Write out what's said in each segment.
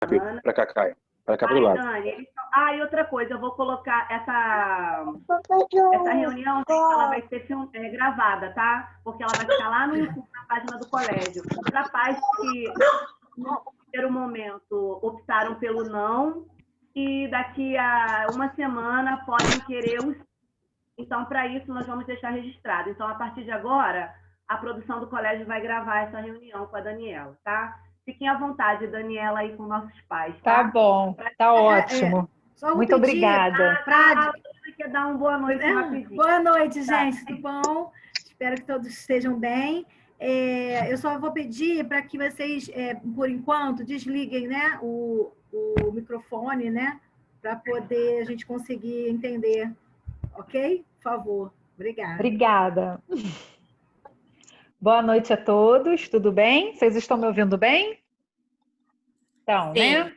Ana. Para cá, Caio. Para cá, para o Ai, lado. Dani, e outra coisa, eu vou colocar essa reunião, gente, ela vai ser gravada, tá? Porque ela vai ficar lá no YouTube, na página do colégio. Para pais que, no primeiro momento, optaram pelo não, e daqui a uma semana podem querer os. Então, para isso, nós vamos deixar registrado. Então, a partir de agora, a produção do colégio vai gravar essa reunião com a Daniela, tá? Fiquem à vontade, Daniela, aí com nossos pais, Tá tá? bom, tá ótimo. Muito obrigada. Quer dar uma boa noite rapidinho. Boa noite, gente, tudo bom? Espero que todos estejam bem. Eu só vou pedir para que vocês, por enquanto, desliguem, né, o microfone, né, para poder a gente conseguir entender, ok? Por favor, obrigada. Obrigada. Boa noite a todos, tudo bem? Vocês estão me ouvindo bem? Então, Sim. né?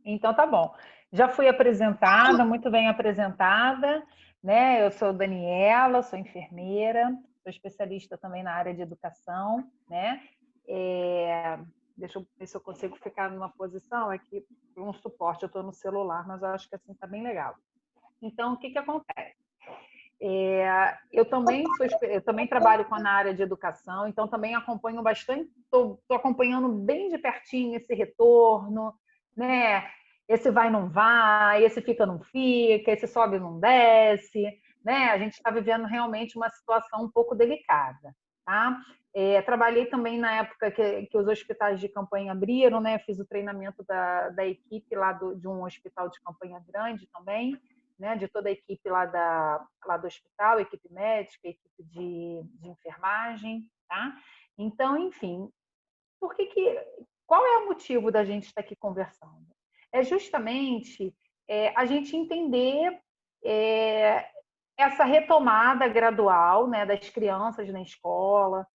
Então tá bom. Já fui apresentada, muito bem apresentada, né? Eu sou Daniela, sou enfermeira, sou especialista também na área de educação, né? Deixa eu ver se eu consigo ficar numa posição aqui, um suporte. Eu estou no celular, mas eu acho que assim está bem legal. Então, o que que acontece? Eu também trabalho na área de educação, então também acompanho bastante, estou acompanhando bem de pertinho esse retorno, né? Esse vai, não vai, esse fica, não fica, esse sobe, não desce, né? A gente está vivendo realmente uma situação um pouco delicada, tá? Trabalhei também na época que os hospitais de campanha abriram, né? Fiz o treinamento da equipe lá de um hospital de campanha grande também, né, de toda a equipe lá do hospital, equipe médica, equipe de enfermagem, tá? Então, enfim, qual é o motivo da gente estar aqui conversando? É justamente a gente entender essa retomada gradual, né, das crianças na escola.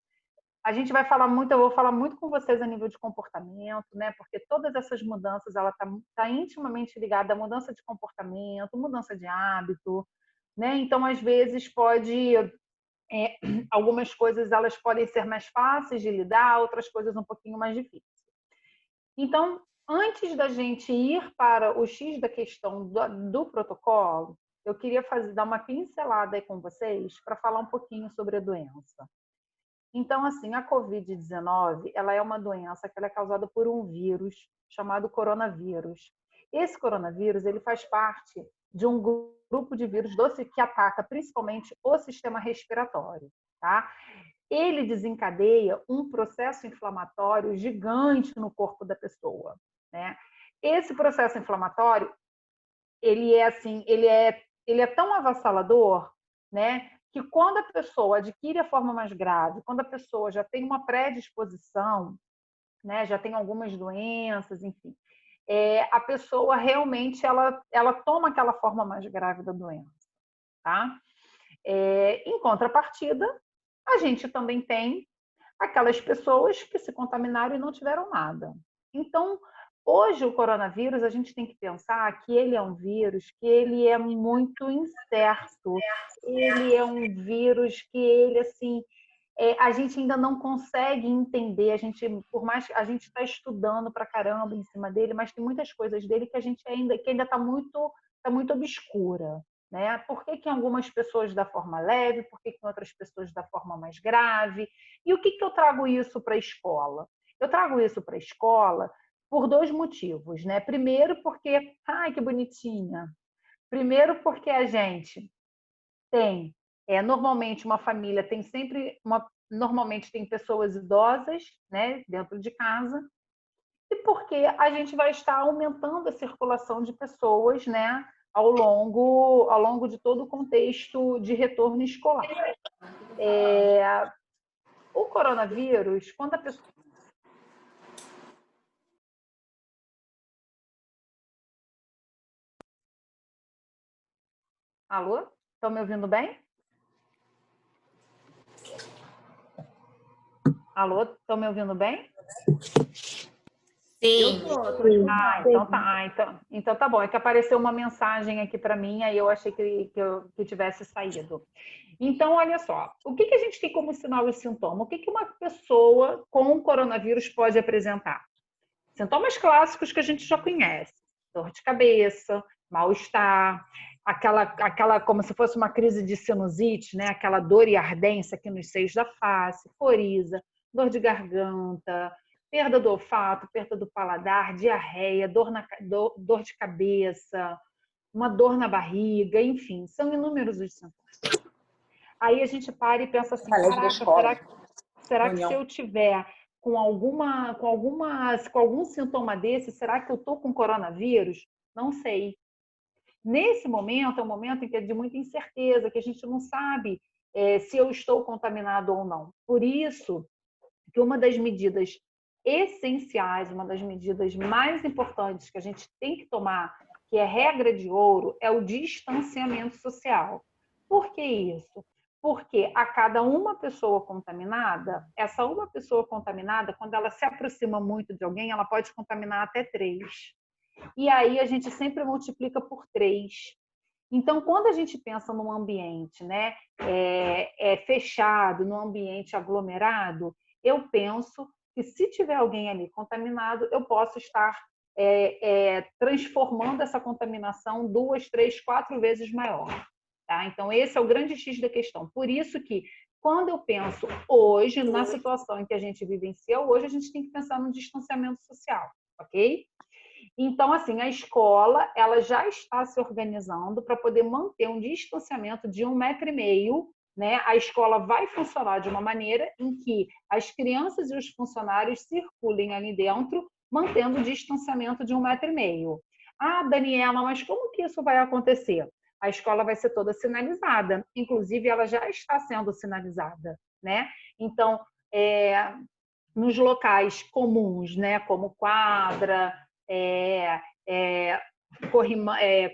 A gente vai falar muito, eu vou falar muito com vocês a nível de comportamento, né? Porque todas essas mudanças, ela tá intimamente ligada à mudança de comportamento, mudança de hábito, né? Então, às vezes, algumas coisas elas podem ser mais fáceis de lidar, outras coisas um pouquinho mais difíceis. Então, antes da gente ir para o X da questão do protocolo, eu queria dar uma pincelada aí com vocês para falar um pouquinho sobre a doença. Então, assim, a Covid-19, ela é uma doença que ela é causada por um vírus chamado coronavírus. Esse coronavírus, ele faz parte de um grupo de vírus que ataca principalmente o sistema respiratório, tá? Ele desencadeia um processo inflamatório gigante no corpo da pessoa, né? Esse processo inflamatório, ele é tão avassalador, né, que quando a pessoa adquire a forma mais grave, quando a pessoa já tem uma predisposição, né, já tem algumas doenças, enfim, a pessoa realmente ela toma aquela forma mais grave da doença, tá? Em contrapartida, a gente também tem aquelas pessoas que se contaminaram e não tiveram nada. Então, hoje o coronavírus, a gente tem que pensar que ele é um vírus que ele é muito incerto. Ele é um vírus que ele, assim, a gente ainda não consegue entender. Por mais que a gente está estudando pra caramba em cima dele, mas tem muitas coisas dele que a gente ainda está muito obscura. Né? Por que em algumas pessoas da forma leve, por que em outras pessoas da forma mais grave? E o que eu trago isso para a escola? Eu trago isso para a escola por dois motivos, né? Primeiro, porque, ai, que bonitinha. Primeiro, porque a gente tem, normalmente uma família tem normalmente tem pessoas idosas, né, dentro de casa, e porque a gente vai estar aumentando a circulação de pessoas, né, ao longo de todo o contexto de retorno escolar. O coronavírus, quando a pessoa... Alô? Estão me ouvindo bem? Alô? Estão me ouvindo bem? Sim. Então tá bom. É que apareceu uma mensagem aqui para mim, aí eu achei que eu tivesse saído. Então, olha só, o que a gente tem como sinal e sintoma? O que uma pessoa com coronavírus pode apresentar? Sintomas clássicos que a gente já conhece. Dor de cabeça, mal-estar, aquela como se fosse uma crise de sinusite, né? Aquela dor e ardência aqui nos seios da face, coriza, dor de garganta, perda do olfato, perda do paladar, diarreia, dor de cabeça, uma dor na barriga, enfim, são inúmeros os sintomas. Aí a gente para e pensa assim, caraca, será que se eu tiver com algum sintoma desse, será que eu estou com coronavírus? Não sei. Nesse momento, é um momento em que é de muita incerteza, que a gente não sabe se eu estou contaminado ou não. Por isso que uma das medidas essenciais, uma das medidas mais importantes que a gente tem que tomar, que é regra de ouro, é o distanciamento social. Por que isso? Porque a cada uma pessoa contaminada, essa uma pessoa contaminada, quando ela se aproxima muito de alguém, ela pode contaminar até 3. E aí a gente sempre multiplica por 3. Então, quando a gente pensa num ambiente, né, fechado, num ambiente aglomerado, eu penso que se tiver alguém ali contaminado, eu posso estar transformando essa contaminação 2, 3, 4 vezes maior. Tá? Então, esse é o grande X da questão. Por isso que, quando eu penso hoje, na situação em que a gente vivencia hoje, a gente tem que pensar no distanciamento social, ok? Então, assim, a escola ela já está se organizando para poder manter um distanciamento de 1,5 metro, né? A escola vai funcionar de uma maneira em que as crianças e os funcionários circulem ali dentro, mantendo o distanciamento de 1,5 metro. Ah, Daniela, mas como que isso vai acontecer? A escola vai ser toda sinalizada, inclusive ela já está sendo sinalizada, né? Então, nos locais comuns, né, como quadra,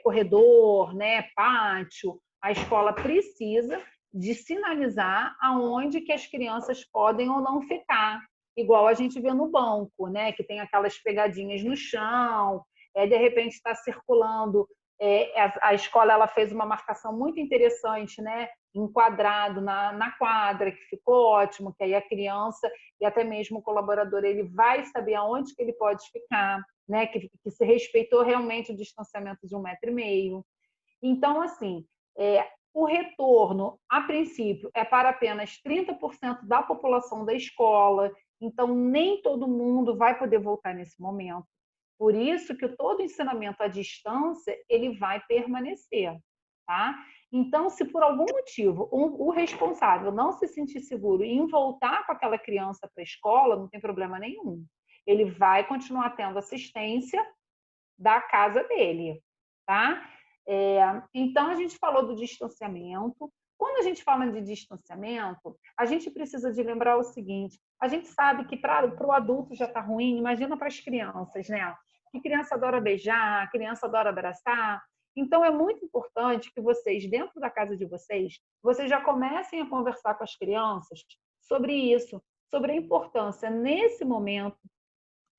corredor, né, pátio, a escola precisa de sinalizar aonde que as crianças podem ou não ficar, igual a gente vê no banco, né, que tem aquelas pegadinhas no chão, de repente está circulando. A escola ela fez uma marcação muito interessante, né, enquadrado na quadra, que ficou ótimo, que aí a criança e até mesmo o colaborador ele vai saber aonde que ele pode ficar, né, que se respeitou realmente o distanciamento de 1,5 metro. Então, assim, o retorno, a princípio, é para apenas 30% da população da escola, então nem todo mundo vai poder voltar nesse momento. Por isso que todo ensinamento à distância, ele vai permanecer, tá? Então, se por algum motivo o responsável não se sentir seguro em voltar com aquela criança para a escola, não tem problema nenhum. Ele vai continuar tendo assistência da casa dele, tá? Então, a gente falou do distanciamento. Quando a gente fala de distanciamento, a gente precisa de lembrar o seguinte, a gente sabe que para o adulto já está ruim, imagina para as crianças, né? Que criança adora beijar, criança adora abraçar. Então, é muito importante que vocês, dentro da casa de vocês, vocês já comecem a conversar com as crianças sobre isso, sobre a importância, nesse momento,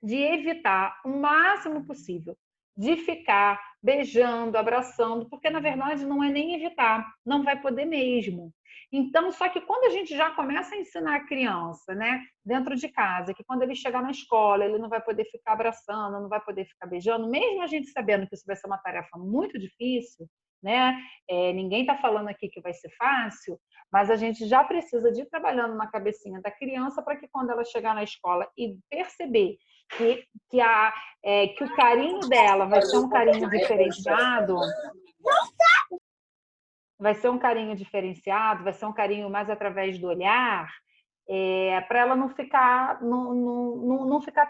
de evitar o máximo possível de ficar beijando, abraçando, porque na verdade não é nem evitar, não vai poder mesmo. Então, só que quando a gente já começa a ensinar a criança, né, dentro de casa, que quando ele chegar na escola, ele não vai poder ficar abraçando, não vai poder ficar beijando, mesmo a gente sabendo que isso vai ser uma tarefa muito difícil, né? Ninguém está falando aqui que vai ser fácil, mas a gente já precisa de ir trabalhando na cabecinha da criança para que quando ela chegar na escola e perceber que o carinho dela vai ser um carinho diferenciado, vai ser um mais através do olhar, para ela não ficar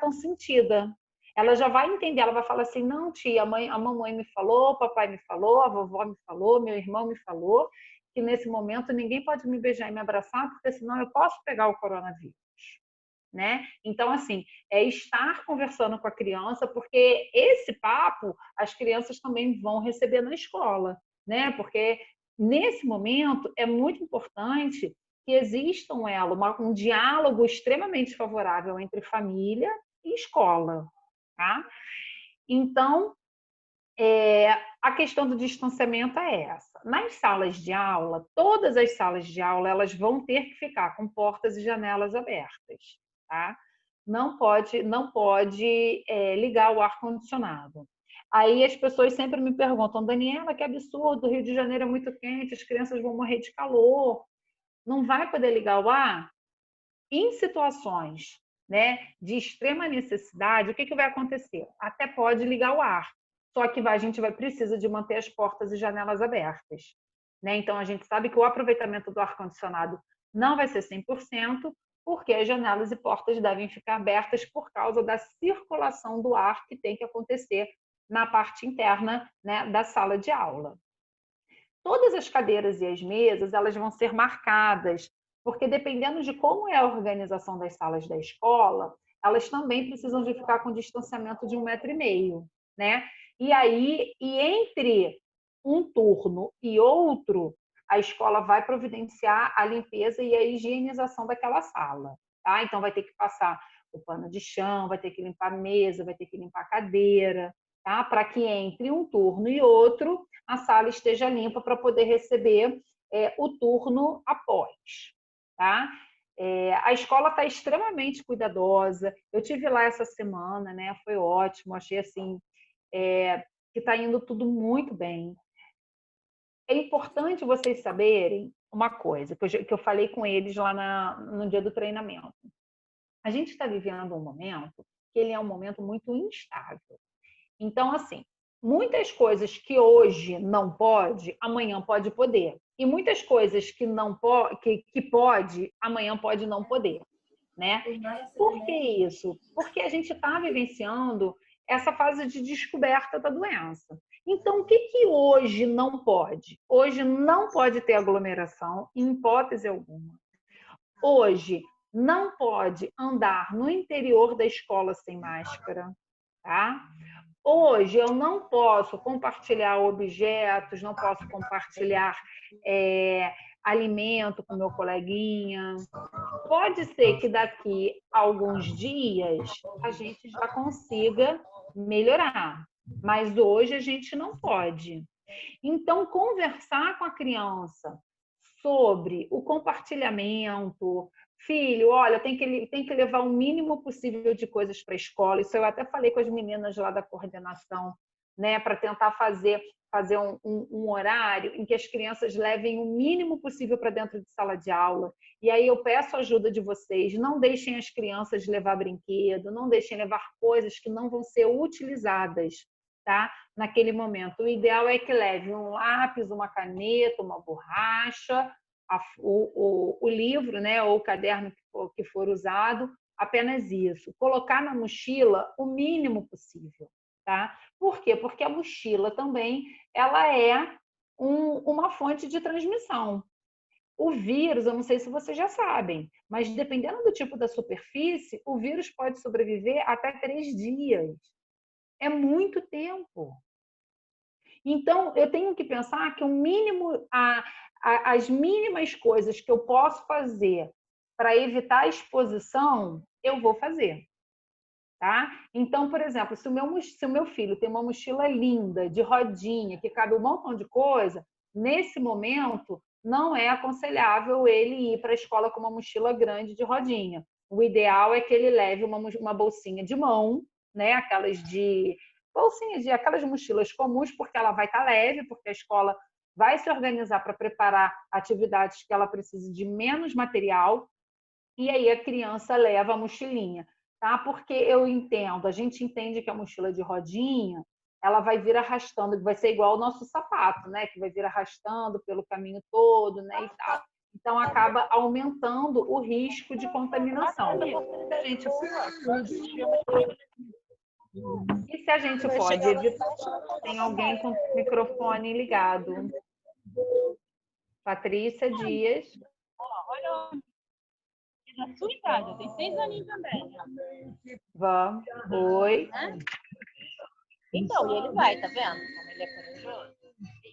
tão sentida. Ela já vai entender, ela vai falar assim, não, tia, a mamãe me falou, o papai me falou, a vovó me falou, meu irmão me falou, que nesse momento ninguém pode me beijar e me abraçar, porque senão eu posso pegar o coronavírus. Né? Então, assim, estar conversando com a criança, porque esse papo as crianças também vão receber na escola, né? Porque nesse momento é muito importante que exista um diálogo extremamente favorável entre família e escola, tá? Então, a questão do distanciamento é essa. Nas salas de aula, todas as salas de aula, elas vão ter que ficar com portas e janelas abertas, tá? não pode ligar o ar-condicionado. Aí as pessoas sempre me perguntam, Daniela, que absurdo, o Rio de Janeiro é muito quente, as crianças vão morrer de calor, não vai poder ligar o ar? Em situações, né, de extrema necessidade, o que vai acontecer? Até pode ligar o ar, só que a gente precisa de manter as portas e janelas abertas. Né? Então, a gente sabe que o aproveitamento do ar-condicionado não vai ser 100%, porque as janelas e portas devem ficar abertas por causa da circulação do ar que tem que acontecer na parte interna, né, da sala de aula. Todas as cadeiras e as mesas, elas vão ser marcadas, porque dependendo de como é a organização das salas da escola, elas também precisam de ficar com distanciamento de 1,5 m, né? E aí, entre um turno e outro, a escola vai providenciar a limpeza e a higienização daquela sala, tá? Então, vai ter que passar o pano de chão, vai ter que limpar a mesa, vai ter que limpar a cadeira, tá? Para que entre um turno e outro, a sala esteja limpa para poder receber o turno após, tá? A escola está extremamente cuidadosa. Eu tive lá essa semana, né? Foi ótimo. Achei assim que está indo tudo muito bem. É importante vocês saberem uma coisa que eu falei com eles lá no dia do treinamento. A gente está vivendo um momento que ele é um momento muito instável. Então, assim, muitas coisas que hoje não pode, amanhã pode poder. E muitas coisas que não que pode, amanhã pode não poder, né? Por que isso? Porque a gente está vivenciando essa fase de descoberta da doença. Então, o que hoje não pode? Hoje não pode ter aglomeração, em hipótese alguma. Hoje não pode andar no interior da escola sem máscara, tá? Hoje eu não posso compartilhar objetos, não posso compartilhar alimento com meu coleguinha. Pode ser que daqui a alguns dias a gente já consiga melhorar, mas hoje a gente não pode. Então, conversar com a criança sobre o compartilhamento. Filho, olha, tem que levar o mínimo possível de coisas para a escola. Isso eu até falei com as meninas lá da coordenação, né, para tentar fazer um horário em que as crianças levem o mínimo possível para dentro de sala de aula. E aí eu peço a ajuda de vocês, não deixem as crianças levar brinquedo, não deixem levar coisas que não vão ser utilizadas, tá? Naquele momento. O ideal é que leve um lápis, uma caneta, uma borracha, o livro, né, ou o caderno que for usado, apenas isso. Colocar na mochila o mínimo possível, tá? Por quê? Porque a mochila também ela é uma fonte de transmissão. O vírus, eu não sei se vocês já sabem, mas dependendo do tipo da superfície, o vírus pode sobreviver até 3 dias. É muito tempo. Então, eu tenho que pensar que o mínimo, as mínimas coisas que eu posso fazer para evitar a exposição, eu vou fazer. Tá? Então, por exemplo, se o meu filho tem uma mochila linda, de rodinha, que cabe um montão de coisa, nesse momento, não é aconselhável ele ir para a escola com uma mochila grande de rodinha. O ideal é que ele leve uma bolsinha de mão, né? Aquelas mochilas comuns, porque ela vai estar leve, porque a escola vai se organizar para preparar atividades que ela precise de menos material, e aí a criança leva a mochilinha. Tá? Porque a gente entende que a mochila de rodinha, ela vai vir arrastando, vai ser igual ao nosso sapato, né? Que vai vir arrastando pelo caminho todo, né? E tal. Então, acaba aumentando o risco de contaminação. E se a gente pode evitar? Tem alguém com o microfone ligado. Patrícia Dias. Olha, na sua idade, tem 6 aninhos também. Vamos. Oi. Então, e ele vai, tá vendo? Como ele é corajoso.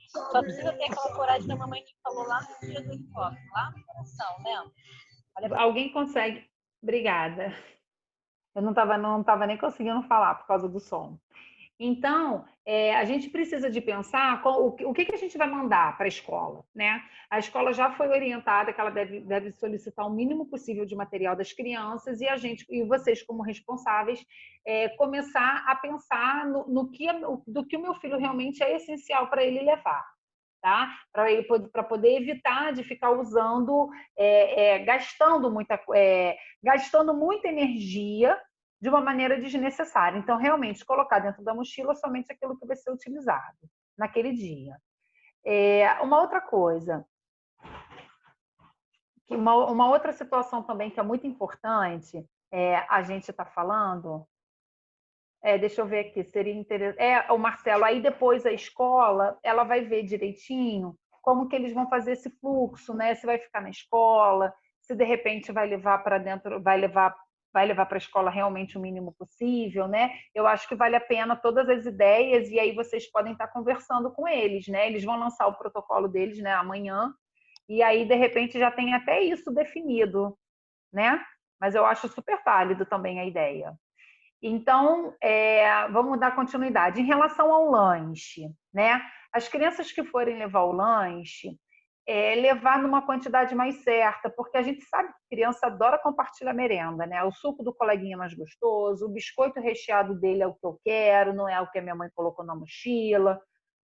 Só precisa ter aquela coragem que a mamãe te falou lá no dia do encontro, lá no coração, né? Alguém consegue? Obrigada. Eu não estava nem conseguindo falar por causa do som. Então, a gente precisa de pensar o que a gente vai mandar para a escola, né? A escola já foi orientada que ela deve solicitar o mínimo possível de material das crianças e vocês, como responsáveis, começar a pensar do que o meu filho realmente é essencial para ele levar. Tá? Para poder evitar de ficar usando, gastando muita energia de uma maneira desnecessária. Então, realmente, colocar dentro da mochila somente aquilo que vai ser utilizado naquele dia. Uma outra coisa, uma outra situação também que é muito importante, a gente está falando, deixa eu ver aqui, seria interessante. O Marcelo, aí depois a escola, ela vai ver direitinho como que eles vão fazer esse fluxo, né? Se vai ficar na escola, se de repente vai levar para dentro, vai levar para a escola realmente o mínimo possível, né? Eu acho que vale a pena todas as ideias e aí vocês podem estar conversando com eles, né? Eles vão lançar o protocolo deles, né, amanhã, e aí de repente já tem até isso definido, né? Mas eu acho super válido também a ideia. Então, vamos dar continuidade. Em relação ao lanche, né? As crianças que forem levar o lanche, levar numa quantidade mais certa, porque a gente sabe que criança adora compartilhar merenda, né? O suco do coleguinha é mais gostoso, o biscoito recheado dele é o que eu quero, não é o que a minha mãe colocou na mochila.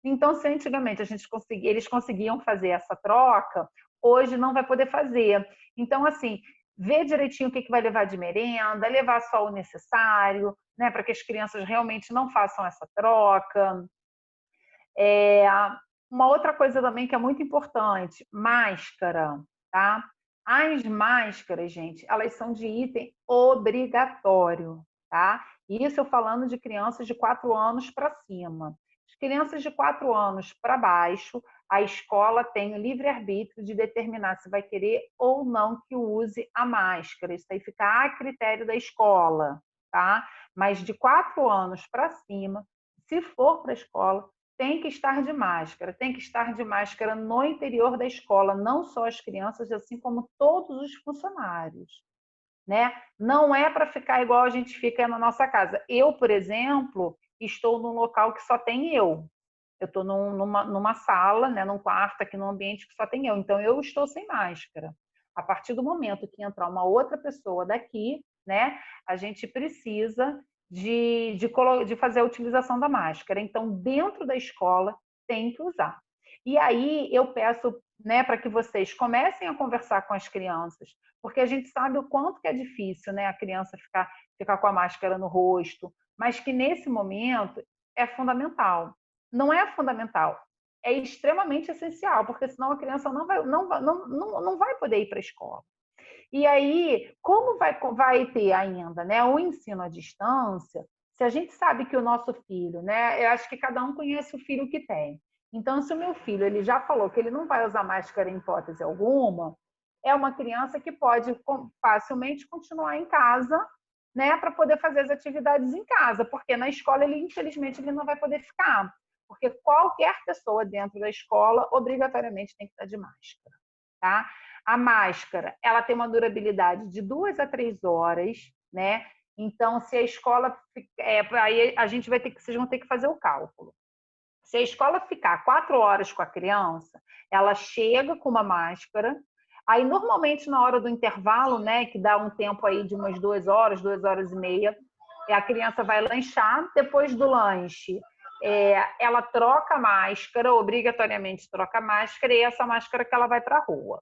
Então, se antigamente eles conseguiam fazer essa troca, hoje não vai poder fazer. Então, assim, ver direitinho o que vai levar de merenda, levar só o necessário, né, para que as crianças realmente não façam essa troca. Uma outra coisa também que é muito importante, máscara, tá? As máscaras, gente, elas são de item obrigatório, tá? Isso eu falando de crianças de 4 anos para cima. As crianças de 4 anos para baixo, a escola tem o livre-arbítrio de determinar se vai querer ou não que use a máscara. Isso aí fica a critério da escola, tá? Mas de 4 anos para cima, se for para a escola, tem que estar de máscara no interior da escola, não só as crianças, assim como todos os funcionários, né? Não é para ficar igual a gente fica na nossa casa. Eu, por exemplo, estou num local que só tem eu. Eu estou numa sala, né, num quarto aqui, num ambiente que só tem eu. Então, eu estou sem máscara. A partir do momento que entrar uma outra pessoa daqui, né, a gente precisa de fazer a utilização da máscara. Então, dentro da escola, tem que usar. E aí, eu peço, né, para que vocês comecem a conversar com as crianças, porque a gente sabe o quanto que é difícil, né, a criança ficar com a máscara no rosto, mas que nesse momento é fundamental. Não é fundamental, é extremamente essencial, porque senão a criança não vai poder ir para a escola. E aí, como vai ter ainda, né, o ensino à distância, se a gente sabe que o nosso filho, né, eu acho que cada um conhece o filho que tem. Então, se o meu filho ele já falou que ele não vai usar máscara em hipótese alguma, é uma criança que pode facilmente continuar em casa, né, para poder fazer as atividades em casa, porque na escola ele infelizmente ele não vai poder ficar, porque qualquer pessoa dentro da escola obrigatoriamente tem que estar de máscara, tá? A máscara, ela tem uma durabilidade de 2 a 3 horas, né? Então, se a escola aí vocês vão ter que fazer o cálculo. Se a escola ficar 4 horas com a criança, ela chega com uma máscara. Aí, normalmente, na hora do intervalo, né, que dá um tempo aí de umas 2 horas e meia, a criança vai lanchar. Depois do lanche, ela troca a máscara, obrigatoriamente troca a máscara, e essa máscara que ela vai para a rua.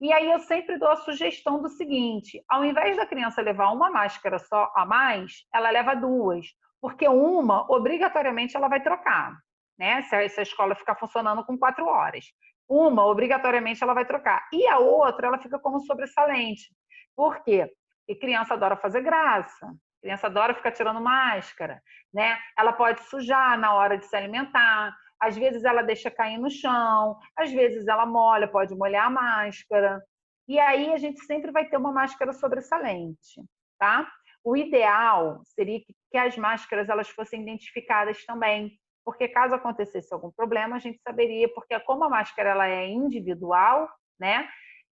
E aí eu sempre dou a sugestão do seguinte: ao invés da criança levar uma máscara só a mais, ela leva 2, porque uma, obrigatoriamente, ela vai trocar, né? Se a escola ficar funcionando com 4 horas. Uma, obrigatoriamente, ela vai trocar. E a outra, ela fica como sobressalente. Por quê? Porque criança adora fazer graça. Criança adora ficar tirando máscara, né? Ela pode sujar na hora de se alimentar, às vezes ela deixa cair no chão, às vezes ela molha, pode molhar a máscara. E aí a gente sempre vai ter uma máscara sobressalente, tá? O ideal seria que as máscaras elas fossem identificadas também, porque caso acontecesse algum problema, a gente saberia, porque como a máscara ela é individual, né?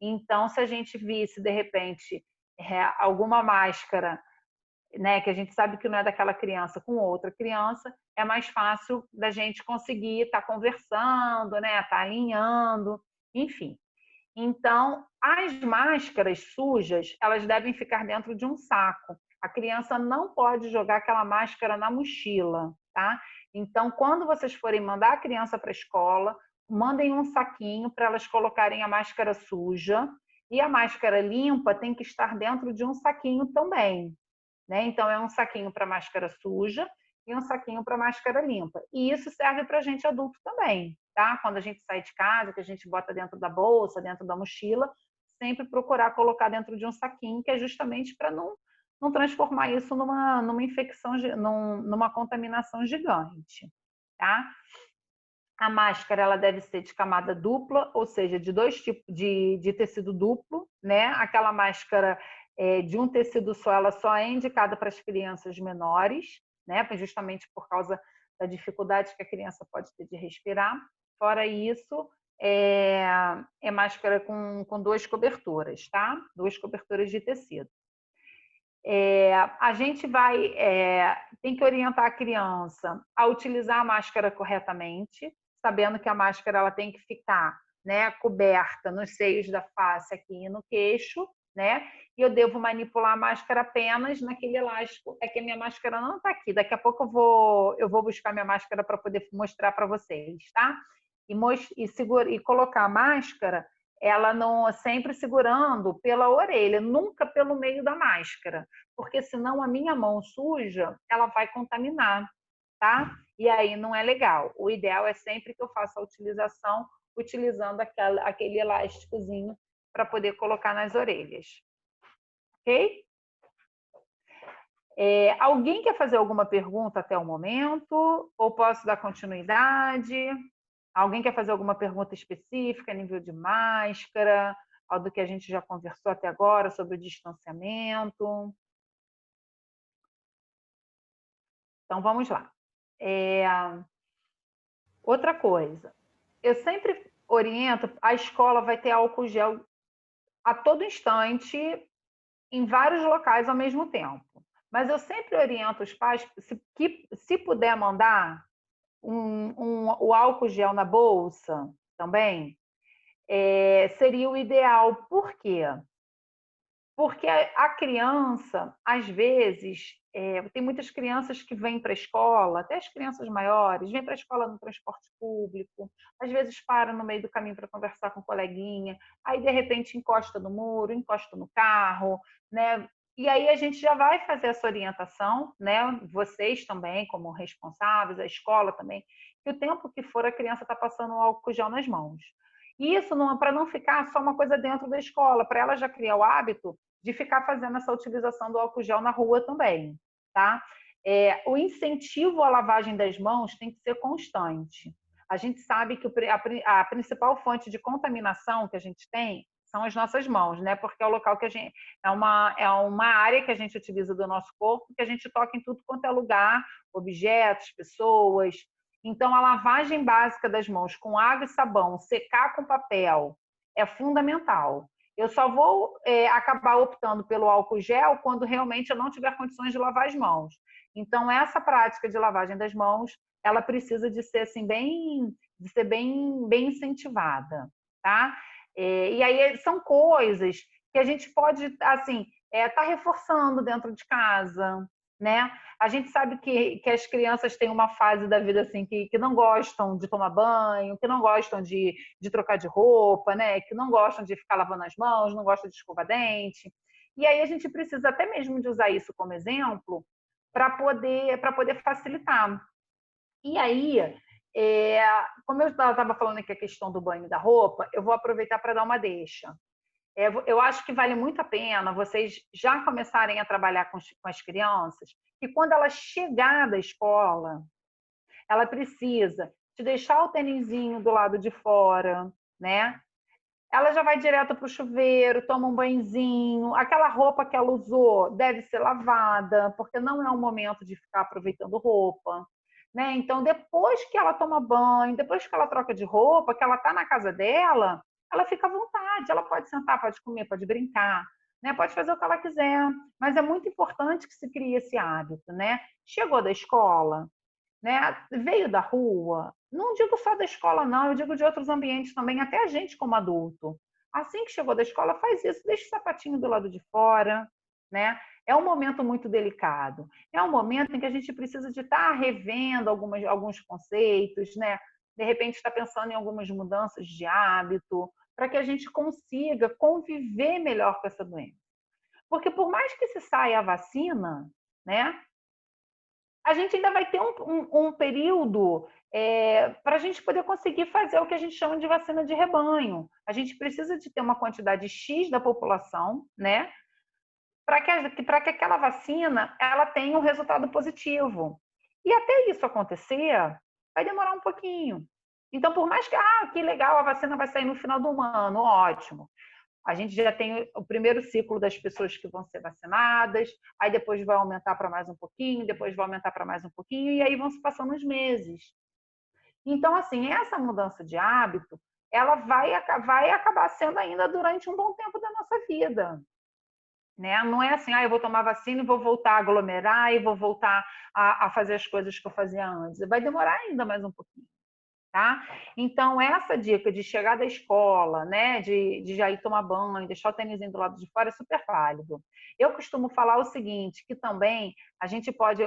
Então, se a gente visse, de repente, alguma máscara né, que a gente sabe que não é daquela criança com outra criança, é mais fácil da gente conseguir estar conversando, né, estar alinhando, enfim. Então, as máscaras sujas, elas devem ficar dentro de um saco. A criança não pode jogar aquela máscara na mochila, tá? Então, quando vocês forem mandar a criança para a escola, mandem um saquinho para elas colocarem a máscara suja, e a máscara limpa tem que estar dentro de um saquinho também, né? Então, é um saquinho para máscara suja e um saquinho para máscara limpa. E isso serve para a gente adulto também, tá? Quando a gente sai de casa, que a gente bota dentro da bolsa, dentro da mochila, sempre procurar colocar dentro de um saquinho, que é justamente para não transformar isso numa infecção, numa contaminação gigante, tá? A máscara ela deve ser de camada dupla, ou seja, de 2 tipos de tecido duplo, né? Aquela máscara de um tecido só, ela só é indicada para as crianças menores, né? Justamente por causa da dificuldade que a criança pode ter de respirar. Fora isso, é máscara com 2 coberturas, tá? 2 coberturas de tecido. A gente tem que orientar a criança a utilizar a máscara corretamente, sabendo que a máscara ela tem que ficar, né, coberta nos seios da face aqui e no queixo, né? E eu devo manipular a máscara apenas naquele elástico. É que a minha máscara não está aqui. Daqui a pouco eu vou buscar minha máscara para poder mostrar para vocês, tá? E colocar a máscara, ela não sempre segurando pela orelha, nunca pelo meio da máscara, porque senão a minha mão suja, ela vai contaminar, tá? E aí não é legal. O ideal é sempre que eu faça a utilização utilizando aquele elásticozinho para poder colocar nas orelhas. Ok? Alguém quer fazer alguma pergunta até o momento? Ou posso dar continuidade? Alguém quer fazer alguma pergunta específica a nível de máscara? Algo do que a gente já conversou até agora sobre o distanciamento? Então, vamos lá. Outra coisa, eu sempre oriento, a escola vai ter álcool gel a todo instante, em vários locais ao mesmo tempo. Mas eu sempre oriento os pais, se puder mandar o álcool gel na bolsa também, seria o ideal. Por quê? Porque a criança, às vezes, tem muitas crianças que vêm para a escola, até as crianças maiores, vêm para a escola no transporte público, às vezes param no meio do caminho para conversar com um coleguinha, aí de repente encosta no muro, encosta no carro, né? E aí a gente já vai fazer essa orientação, né? Vocês também, como responsáveis, a escola também, que o tempo que for a criança está passando o álcool gel nas mãos. Isso para não ficar só uma coisa dentro da escola, para ela já criar o hábito de ficar fazendo essa utilização do álcool gel na rua também, tá? O incentivo à lavagem das mãos tem que ser constante. A gente sabe que a principal fonte de contaminação que a gente tem são as nossas mãos, né? Porque é o local que a gente é uma área que a gente utiliza do nosso corpo, que a gente toca em tudo quanto é lugar, objetos, pessoas. Então, a lavagem básica das mãos com água e sabão, secar com papel, é fundamental. Eu só vou acabar optando pelo álcool gel quando realmente eu não tiver condições de lavar as mãos. Então, essa prática de lavagem das mãos, ela precisa de ser assim, bem incentivada, tá? E aí são coisas que a gente pode, assim, tá reforçando dentro de casa, né? A gente sabe que as crianças têm uma fase da vida assim que não gostam de tomar banho, que não gostam de trocar de roupa, né? Que não gostam de ficar lavando as mãos, não gostam de escovar dente. E aí a gente precisa até mesmo de usar isso como exemplo para poder facilitar. E aí, como eu estava falando aqui a questão do banho da roupa, eu vou aproveitar para dar uma deixa. Eu acho que vale muito a pena vocês já começarem a trabalhar com as crianças, que quando ela chegar da escola, ela precisa de deixar o tênisinho do lado de fora, né? Ela já vai direto para o chuveiro, toma um banhozinho, aquela roupa que ela usou deve ser lavada, porque não é o momento de ficar aproveitando roupa, né? Então, depois que ela toma banho, depois que ela troca de roupa, que ela está na casa dela, ela fica à vontade, ela pode sentar, pode comer, pode brincar. né? Pode fazer o que ela quiser, mas é muito importante que se crie esse hábito, né? Chegou da escola, né? Veio da rua, não digo só da escola, não, eu digo de outros ambientes também, até a gente como adulto. Assim que chegou da escola, faz isso, deixa o sapatinho do lado de fora, né? É um momento muito delicado. É um momento em que a gente precisa de estar revendo alguns conceitos, né? De repente está pensando em algumas mudanças de hábito, para que a gente consiga conviver melhor com essa doença. Porque por mais que se saia a vacina, né? A gente ainda vai ter um período para a gente poder conseguir fazer o que a gente chama de vacina de rebanho. A gente precisa de ter uma quantidade X da população, né? Para que aquela vacina ela tenha um resultado positivo. E até isso acontecer, vai demorar um pouquinho. Então, por mais que legal, a vacina vai sair no final do ano, ótimo. A gente já tem o primeiro ciclo das pessoas que vão ser vacinadas, aí depois vai aumentar para mais um pouquinho, depois vai aumentar para mais um pouquinho, e aí vão se passando os meses. Então, assim, essa mudança de hábito, ela vai acabar sendo ainda durante um bom tempo da nossa vida. Né? Não é assim, eu vou tomar vacina e vou voltar a aglomerar e vou voltar a fazer as coisas que eu fazia antes. Vai demorar ainda mais um pouquinho. Tá? Então, essa dica de chegar da escola, né, de já ir tomar banho, deixar o tênisinho do lado de fora é super válido. Eu costumo falar o seguinte, que também a gente pode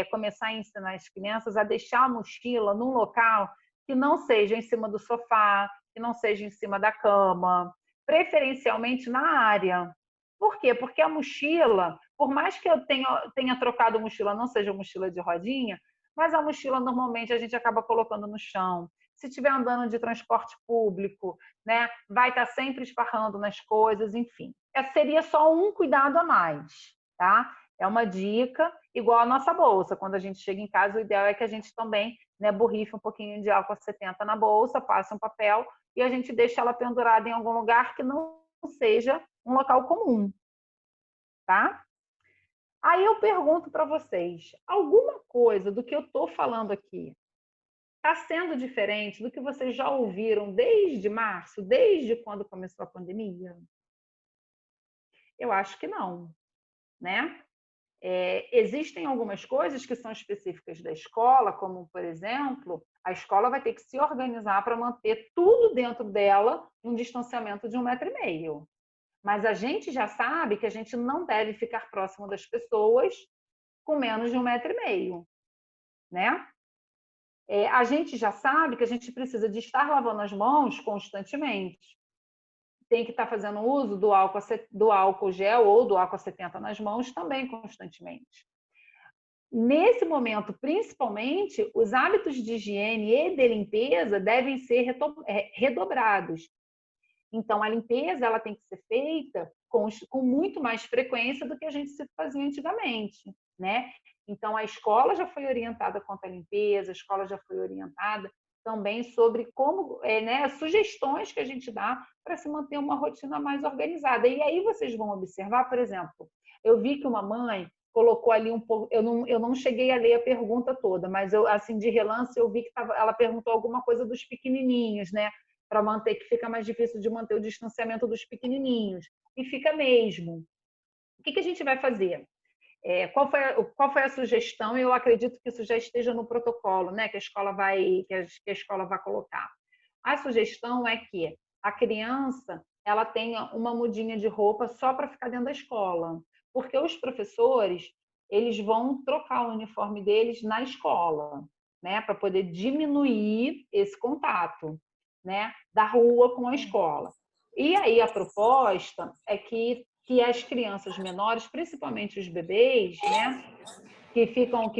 começar a ensinar as crianças a deixar a mochila num local que não seja em cima do sofá, que não seja em cima da cama, preferencialmente na área. Por quê? Porque a mochila, por mais que eu tenha trocado mochila, não seja mochila de rodinha, mas a mochila normalmente a gente acaba colocando no chão. Se estiver andando de transporte público, né, vai estar sempre esparrando nas coisas, enfim. Seria só um cuidado a mais, tá? É uma dica, igual a nossa bolsa. Quando a gente chega em casa, o ideal é que a gente também, né, borrife um pouquinho de álcool 70 na bolsa, passe um papel e a gente deixa ela pendurada em algum lugar que não seja um local comum, tá? Aí eu pergunto para vocês, alguma coisa do que eu estou falando aqui está sendo diferente do que vocês já ouviram desde março, desde quando começou a pandemia? Eu acho que não, né? Existem algumas coisas que são específicas da escola, como, por exemplo, a escola vai ter que se organizar para manter tudo dentro dela um distanciamento de 1,5 m. Mas a gente já sabe que a gente não deve ficar próximo das pessoas com menos de 1,5 m, né? A gente já sabe que a gente precisa de estar lavando as mãos constantemente. Tem que estar fazendo uso do álcool gel ou do álcool 70 nas mãos também constantemente. Nesse momento, principalmente, os hábitos de higiene e de limpeza devem ser redobrados. Então, a limpeza ela tem que ser feita com muito mais frequência do que a gente se fazia antigamente, né? Então, a escola já foi orientada quanto à limpeza, a escola já foi orientada também sobre como, né, sugestões que a gente dá para se manter uma rotina mais organizada. E aí vocês vão observar, por exemplo, eu vi que uma mãe colocou ali um pouco, eu não cheguei a ler a pergunta toda, mas eu, assim, de relance, eu vi que ela perguntou alguma coisa dos pequenininhos, né? Para manter, que fica mais difícil de manter o distanciamento dos pequenininhos. E fica mesmo. O que a gente vai fazer? Qual foi a sugestão? Eu acredito que isso já esteja no protocolo, né? Que a escola vai colocar. A sugestão é que a criança ela tenha uma mudinha de roupa só para ficar dentro da escola, porque os professores eles vão trocar o uniforme deles na escola, né? Para poder diminuir esse contato, né? Da rua com a escola. E aí a proposta é que as crianças menores, principalmente os bebês, né, que ficam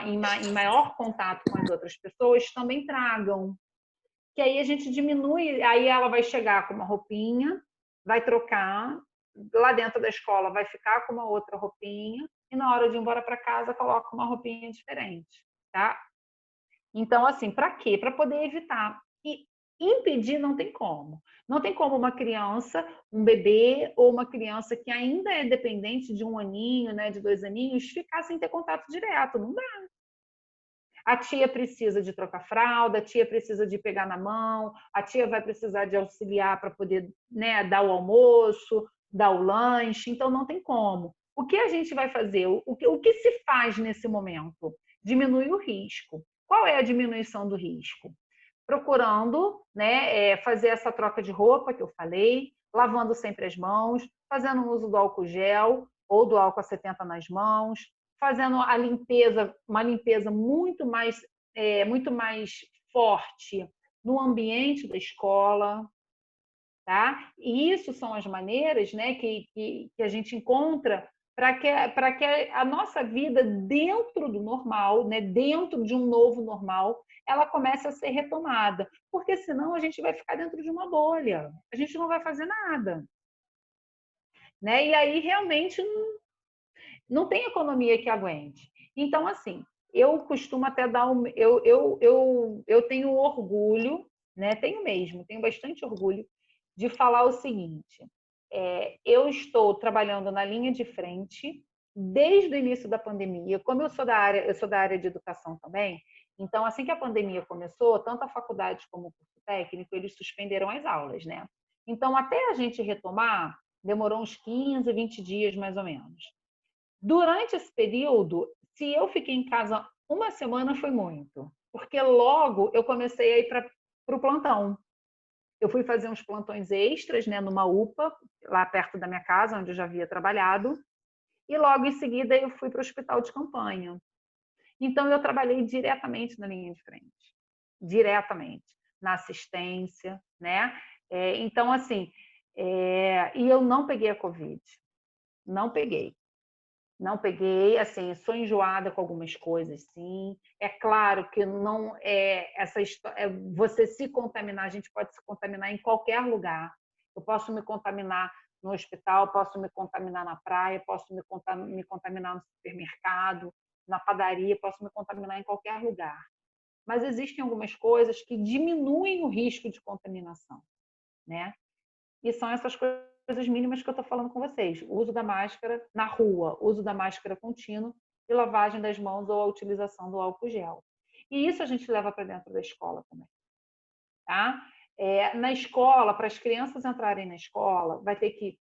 em maior contato com as outras pessoas, também tragam. Que aí a gente diminui, aí ela vai chegar com uma roupinha, vai trocar, lá dentro da escola vai ficar com uma outra roupinha, e na hora de ir embora para casa coloca uma roupinha diferente, tá? Então, assim, para quê? Para poder evitar. E impedir não tem como. Não tem como uma criança, um bebê ou uma criança que ainda é dependente de 1 aninho, né, de 2 aninhos, ficar sem ter contato direto. Não dá. A tia precisa de trocar fralda, a tia precisa de pegar na mão, a tia vai precisar de auxiliar para poder, né, dar o almoço, dar o lanche, então não tem como. O que a gente vai fazer? O que se faz nesse momento? Diminuir o risco. Qual é a diminuição do risco? Procurando, né, fazer essa troca de roupa que eu falei, lavando sempre as mãos, fazendo uso do álcool gel ou do álcool a 70 nas mãos, fazendo a limpeza, uma limpeza muito mais forte no ambiente da escola, tá? E isso são as maneiras, né, que a gente encontra para que a nossa vida dentro do normal, né, dentro de um novo normal, ela comece a ser retomada, porque senão a gente vai ficar dentro de uma bolha, a gente não vai fazer nada, né? E aí realmente não tem economia que aguente. Então, assim, eu costumo até dar eu tenho orgulho, né? Tenho bastante orgulho de falar o seguinte: eu estou trabalhando na linha de frente desde o início da pandemia. Como eu sou da área de educação também, então assim que a pandemia começou, tanto a faculdade como o curso técnico, eles suspenderam as aulas, né? Então, até a gente retomar, demorou uns 15, 20 dias mais ou menos. Durante esse período, se eu fiquei em casa uma semana, foi muito, porque logo eu comecei a ir para o plantão. Eu fui fazer uns plantões extras, né, numa UPA, lá perto da minha casa, onde eu já havia trabalhado, e logo em seguida eu fui para o hospital de campanha. Então, eu trabalhei diretamente na linha de frente, diretamente, na assistência, né? Então, assim, e eu não peguei a Covid, não peguei. Não peguei, assim, sou enjoada com algumas coisas, sim. É claro que não é essa história, você se contaminar, a gente pode se contaminar em qualquer lugar. Eu posso me contaminar no hospital, posso me contaminar na praia, posso me contaminar no supermercado, na padaria, posso me contaminar em qualquer lugar. Mas existem algumas coisas que diminuem o risco de contaminação, né? E são essas coisas mínimas que eu estou falando com vocês. O uso da máscara na rua, uso da máscara contínua e lavagem das mãos ou a utilização do álcool gel. E isso a gente leva para dentro da escola também. Tá? Na escola, para as crianças entrarem na escola, vai ter que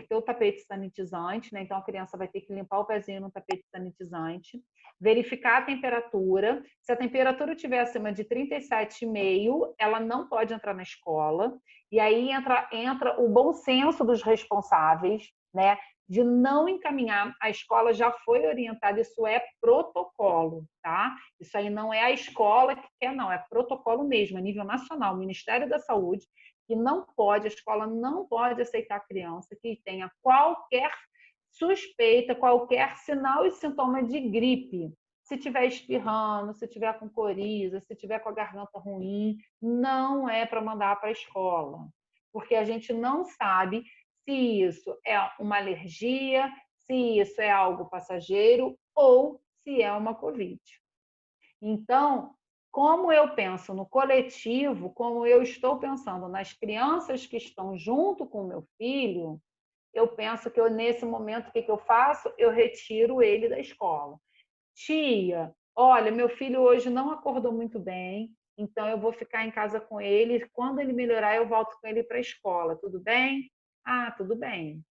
ter o tapete sanitizante, né? Então a criança vai ter que limpar o pezinho no tapete sanitizante, verificar a temperatura. Se a temperatura estiver acima de 37,5, ela não pode entrar na escola. E aí entra o bom senso dos responsáveis, né? De não encaminhar. A escola já foi orientada, isso é protocolo, tá? Isso aí não é a escola que quer, não, é protocolo mesmo, a nível nacional, o Ministério da Saúde, que não pode, a escola não pode aceitar criança que tenha qualquer suspeita, qualquer sinal e sintoma de gripe. Se estiver espirrando, se estiver com coriza, se estiver com a garganta ruim, não é para mandar para a escola, porque a gente não sabe se isso é uma alergia, se isso é algo passageiro ou se é uma Covid. Então, como eu penso no coletivo, como eu estou pensando nas crianças que estão junto com o meu filho, eu penso que nesse momento, o que eu faço? Eu retiro ele da escola. Tia, olha, meu filho hoje não acordou muito bem, então eu vou ficar em casa com ele. Quando ele melhorar, eu volto com ele para a escola. Tudo bem? Ah, tudo bem.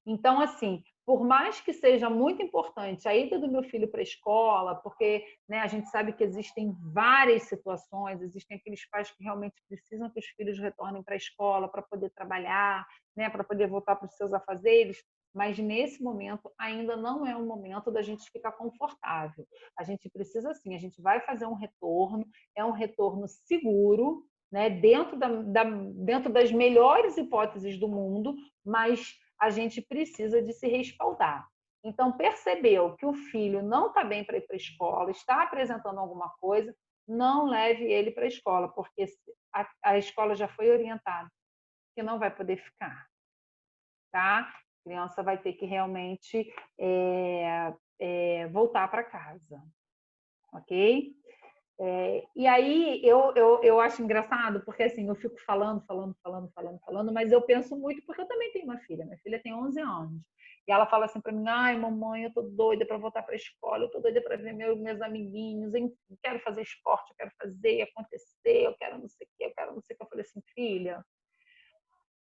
Então, assim, por mais que seja muito importante a ida do meu filho para a escola, porque, né, a gente sabe que existem várias situações, existem aqueles pais que realmente precisam que os filhos retornem para a escola para poder trabalhar, né, para poder voltar para os seus afazeres, mas nesse momento ainda não é o momento da gente ficar confortável. A gente precisa, sim, a gente vai fazer um retorno, é um retorno seguro, né, dentro das melhores hipóteses do mundo, mas a gente precisa de se respaldar. Então, percebeu que o filho não está bem para ir para a escola, está apresentando alguma coisa, não leve ele para a escola, porque a escola já foi orientada que não vai poder ficar. Tá? A criança vai ter que realmente voltar para casa. Ok? E aí eu acho engraçado, porque assim, eu fico falando, mas eu penso muito, porque eu também tenho uma filha. Minha filha tem 11 anos. E ela fala assim para mim: ai, mamãe, eu tô doida para voltar para a escola, eu tô doida para ver meus amiguinhos, eu quero fazer esporte, eu quero fazer acontecer, eu quero não sei o que, eu quero não sei o que. Eu falei assim: filha,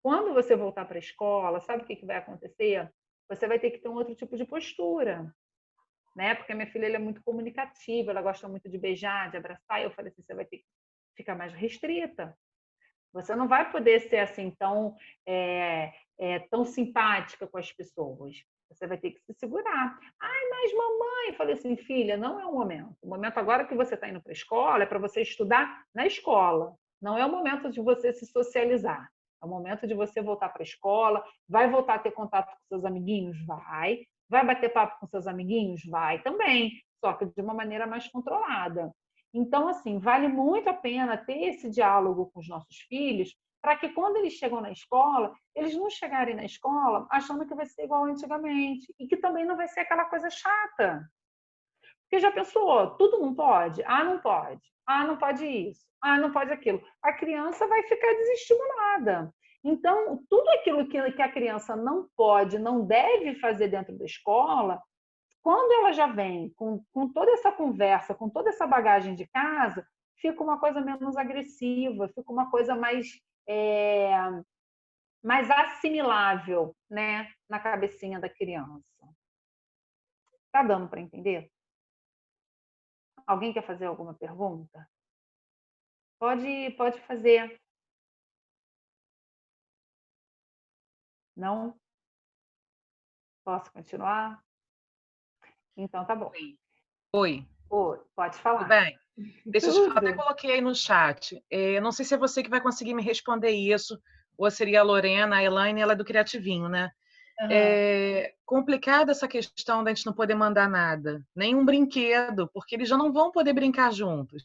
Quando você voltar para a escola, sabe o que vai acontecer? Você vai ter que ter um outro tipo de postura, né? Porque a minha filha ela é muito comunicativa, ela gosta muito de beijar, de abraçar, e eu falei assim, você vai ter que ficar mais restrita. Você não vai poder ser assim tão simpática com as pessoas. Você vai ter que se segurar. Ai, mas mamãe, eu falei assim, filha, não é o momento. O momento agora que você está indo para a escola é para você estudar na escola. Não é o momento de você se socializar. É o momento de você voltar para a escola. Vai voltar a ter contato com seus amiguinhos? Vai. Vai bater papo com seus amiguinhos? Vai também. Só que de uma maneira mais controlada. Então, assim, vale muito a pena ter esse diálogo com os nossos filhos, para que quando eles chegam na escola, eles não chegarem na escola achando que vai ser igual antigamente, e que também não vai ser aquela coisa chata. Porque já pensou, tudo não pode? Ah, não pode. Ah, não pode isso. Ah, não pode aquilo. A criança vai ficar desestimulada. Então, tudo aquilo que a criança não pode, não deve fazer dentro da escola, quando ela já vem com toda essa conversa, com toda essa bagagem de casa, fica uma coisa menos agressiva, fica uma coisa mais assimilável, né, na cabecinha da criança. Tá dando para entender? Alguém quer fazer alguma pergunta? Pode fazer. Não? Posso continuar? Então tá bom. Oi. Pode falar. Tudo bem? Deixa eu te falar, Tudo. até coloquei aí no chat. Não sei se é você que vai conseguir me responder isso, ou seria a Lorena, a Elaine, ela é do Criativinho, né? Uhum. É complicada essa questão da gente não poder mandar nada, nem um brinquedo, porque eles já não vão poder brincar juntos.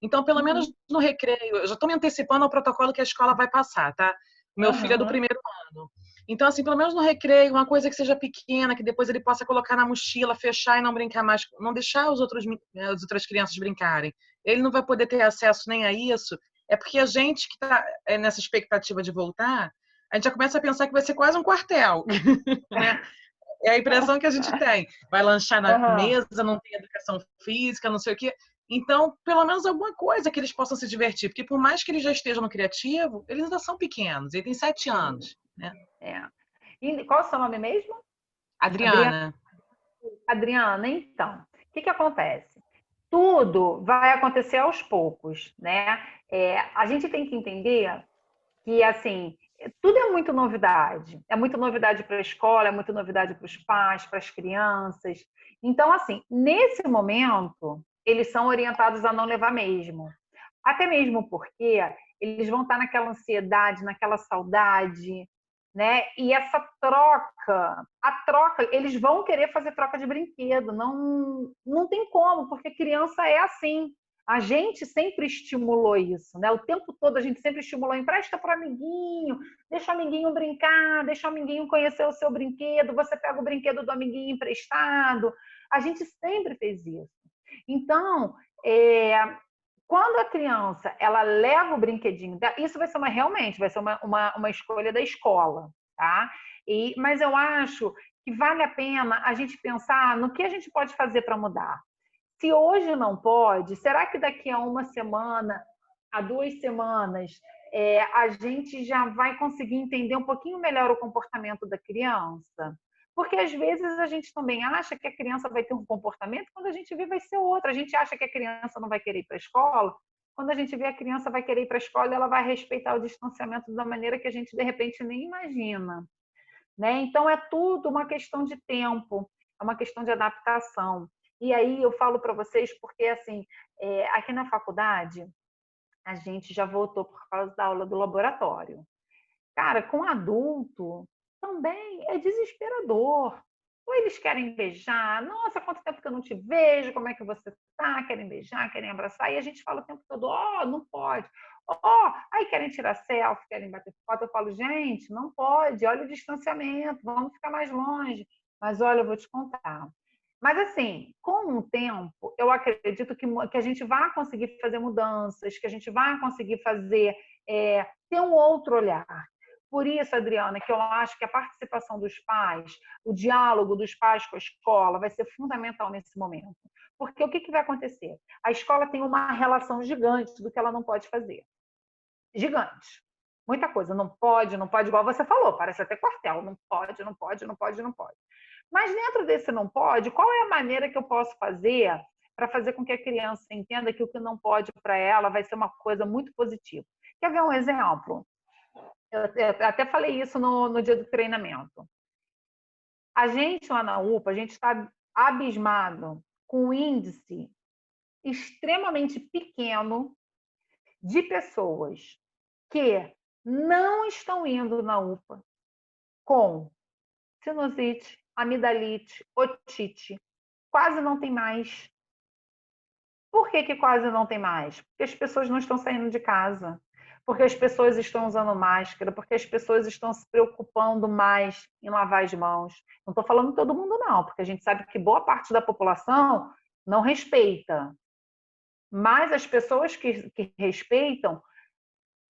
Então, pelo menos no recreio, eu já estou me antecipando ao protocolo que a escola vai passar, tá? O meu filho é do primeiro ano. Então, assim, pelo menos no recreio, uma coisa que seja pequena, que depois ele possa colocar na mochila, fechar e não brincar mais, não deixar as outras crianças brincarem. Ele não vai poder ter acesso nem a isso. É porque a gente que está nessa expectativa de voltar, a gente já começa a pensar que vai ser quase um quartel, né? É a impressão que a gente tem. Vai lanchar na mesa, não tem educação física, não sei o quê. Então, pelo menos alguma coisa que eles possam se divertir. Porque por mais que eles já estejam no criativo, eles ainda são pequenos. Ele tem 7 anos, né? E qual é o seu nome mesmo? Adriana. Adriana, então, o que acontece? Tudo vai acontecer aos poucos, né? A gente tem que entender que, assim, tudo é muito novidade. É muito novidade para a escola, é muito novidade para os pais, para as crianças. Então, assim, nesse momento, eles são orientados a não levar mesmo. Até mesmo porque eles vão estar naquela ansiedade, naquela saudade, né? E essa troca, eles vão querer fazer troca de brinquedo. Não tem como, porque criança é assim. A gente sempre estimulou isso, né? O tempo todo a gente sempre estimulou, empresta para o amiguinho, deixa o amiguinho brincar, deixa o amiguinho conhecer o seu brinquedo, você pega o brinquedo do amiguinho emprestado. A gente sempre fez isso. Então, quando a criança ela leva o brinquedinho, isso vai ser realmente vai ser uma escolha da escola, tá? Mas eu acho que vale a pena a gente pensar no que a gente pode fazer para mudar. Se hoje não pode, será que daqui a uma semana, a 2 semanas, a gente já vai conseguir entender um pouquinho melhor o comportamento da criança? Porque às vezes a gente também acha que a criança vai ter um comportamento, quando a gente vê vai ser outro. A gente acha que a criança não vai querer ir para a escola, quando a gente vê a criança vai querer ir para a escola, ela vai respeitar o distanciamento da maneira que a gente de repente nem imagina, né? Então é tudo uma questão de tempo, é uma questão de adaptação. E aí eu falo para vocês porque assim, aqui na faculdade a gente já voltou por causa da aula do laboratório. Cara, com adulto também é desesperador. Ou eles querem beijar, nossa, quanto tempo que eu não te vejo, como é que você tá? Querem beijar, querem abraçar, e a gente fala o tempo todo, não pode. Aí querem tirar selfie, querem bater foto, eu falo, gente, não pode, olha o distanciamento, vamos ficar mais longe. Mas olha, eu vou te contar. Mas assim, com o tempo, eu acredito que a gente vai conseguir fazer mudanças, que a gente vai conseguir fazer, ter um outro olhar. Por isso, Adriana, que eu acho que a participação dos pais, o diálogo dos pais com a escola vai ser fundamental nesse momento. Porque o que vai acontecer? A escola tem uma relação gigante do que ela não pode fazer. Gigante. Muita coisa. Não pode, igual você falou, parece até quartel. Não pode, não pode, não pode, não pode. Mas dentro desse não pode, qual é a maneira que eu posso fazer para fazer com que a criança entenda que o que não pode para ela vai ser uma coisa muito positiva? Quer ver um exemplo? Eu até falei isso no dia do treinamento. A gente lá na UPA, a gente está abismado com um índice extremamente pequeno de pessoas que não estão indo na UPA com sinusite, amidalite, otite. Quase não tem mais. Por que quase não tem mais? Porque as pessoas não estão saindo de casa. Porque as pessoas estão usando máscara, porque as pessoas estão se preocupando mais em lavar as mãos. Não estou falando todo mundo, não, porque a gente sabe que boa parte da população não respeita. Mas as pessoas que respeitam,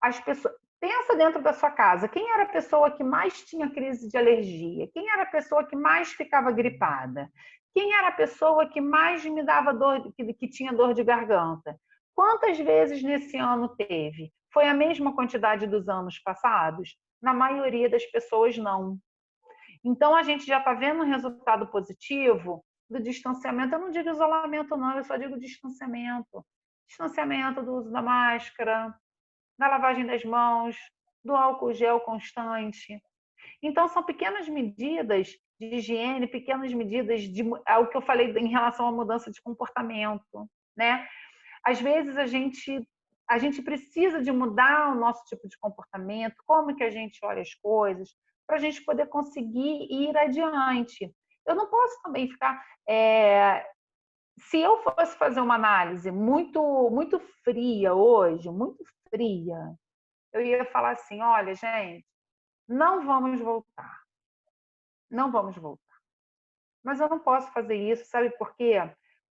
as pessoas. Pensa dentro da sua casa, quem era a pessoa que mais tinha crise de alergia? Quem era a pessoa que mais ficava gripada? Quem era a pessoa que mais me dava dor, que tinha dor de garganta? Quantas vezes nesse ano teve? Foi a mesma quantidade dos anos passados? Na maioria das pessoas, não. Então, a gente já está vendo um resultado positivo do distanciamento. Eu não digo isolamento, não, eu só digo distanciamento. Distanciamento do uso da máscara, da lavagem das mãos, do álcool gel constante. Então, são pequenas medidas de higiene, pequenas medidas de o que eu falei em relação à mudança de comportamento, né? Às vezes a gente precisa de mudar o nosso tipo de comportamento, como que a gente olha as coisas, para a gente poder conseguir ir adiante. Eu não posso também ficar se eu fosse fazer uma análise muito fria hoje, muito fria, eu ia falar assim, olha, gente, não vamos voltar. Não vamos voltar. Mas eu não posso fazer isso, sabe por quê?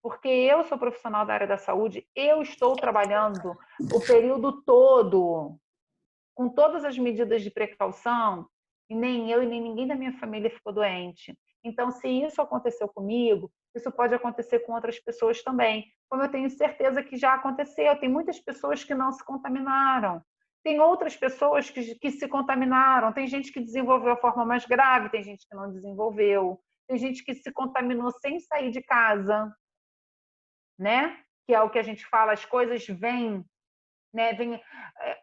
Porque eu sou profissional da área da saúde, eu estou trabalhando o período todo com todas as medidas de precaução e nem eu e nem ninguém da minha família ficou doente. Então, se isso aconteceu comigo, isso pode acontecer com outras pessoas também. Como eu tenho certeza que já aconteceu, tem muitas pessoas que não se contaminaram. Tem outras pessoas que se contaminaram. Tem gente que desenvolveu a forma mais grave, tem gente que não desenvolveu. Tem gente que se contaminou sem sair de casa, né? Que é o que a gente fala, as coisas vêm, né?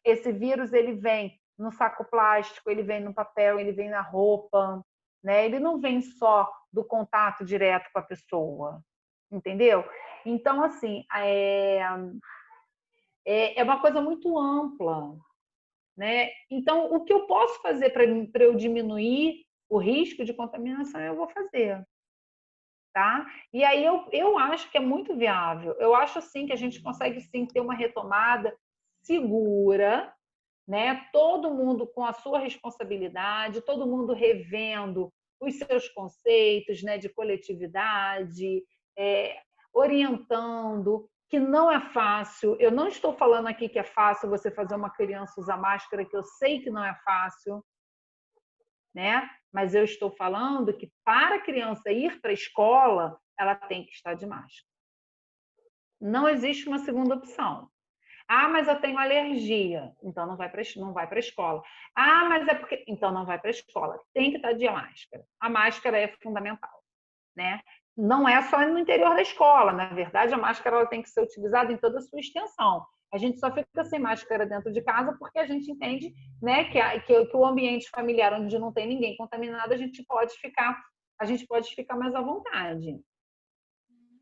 Esse vírus ele vem no saco plástico, ele vem no papel, ele vem na roupa, né? Ele não vem só do contato direto com a pessoa, entendeu? Então, assim, é uma coisa muito ampla, né? Então, o que eu posso fazer para eu diminuir o risco de contaminação, eu vou fazer. Tá? E aí eu acho que é muito viável. Eu acho sim que a gente consegue sim ter uma retomada segura, né? Todo mundo com a sua responsabilidade, todo mundo revendo os seus conceitos, né, de coletividade, orientando que não é fácil. Eu não estou falando aqui que é fácil você fazer uma criança usar máscara, que eu sei que não é fácil, né? Mas eu estou falando que para a criança ir para a escola, ela tem que estar de máscara. Não existe uma segunda opção. Ah, mas eu tenho alergia, então não vai para a escola. Ah, mas é porque... Então não vai para a escola. Tem que estar de máscara. A máscara é fundamental, né? Não é só no interior da escola. Na verdade, a máscara ela tem que ser utilizada em toda a sua extensão. A gente só fica sem máscara dentro de casa porque a gente entende, né, que o ambiente familiar onde não tem ninguém contaminado, a gente pode ficar mais à vontade.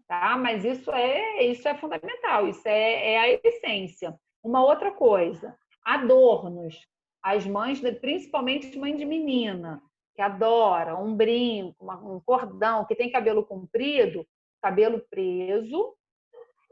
Tá? Mas isso é fundamental, isso é a essência. Uma outra coisa, adornos. As mães, principalmente mãe de menina, que adora um brinco, um cordão, que tem cabelo comprido, cabelo preso,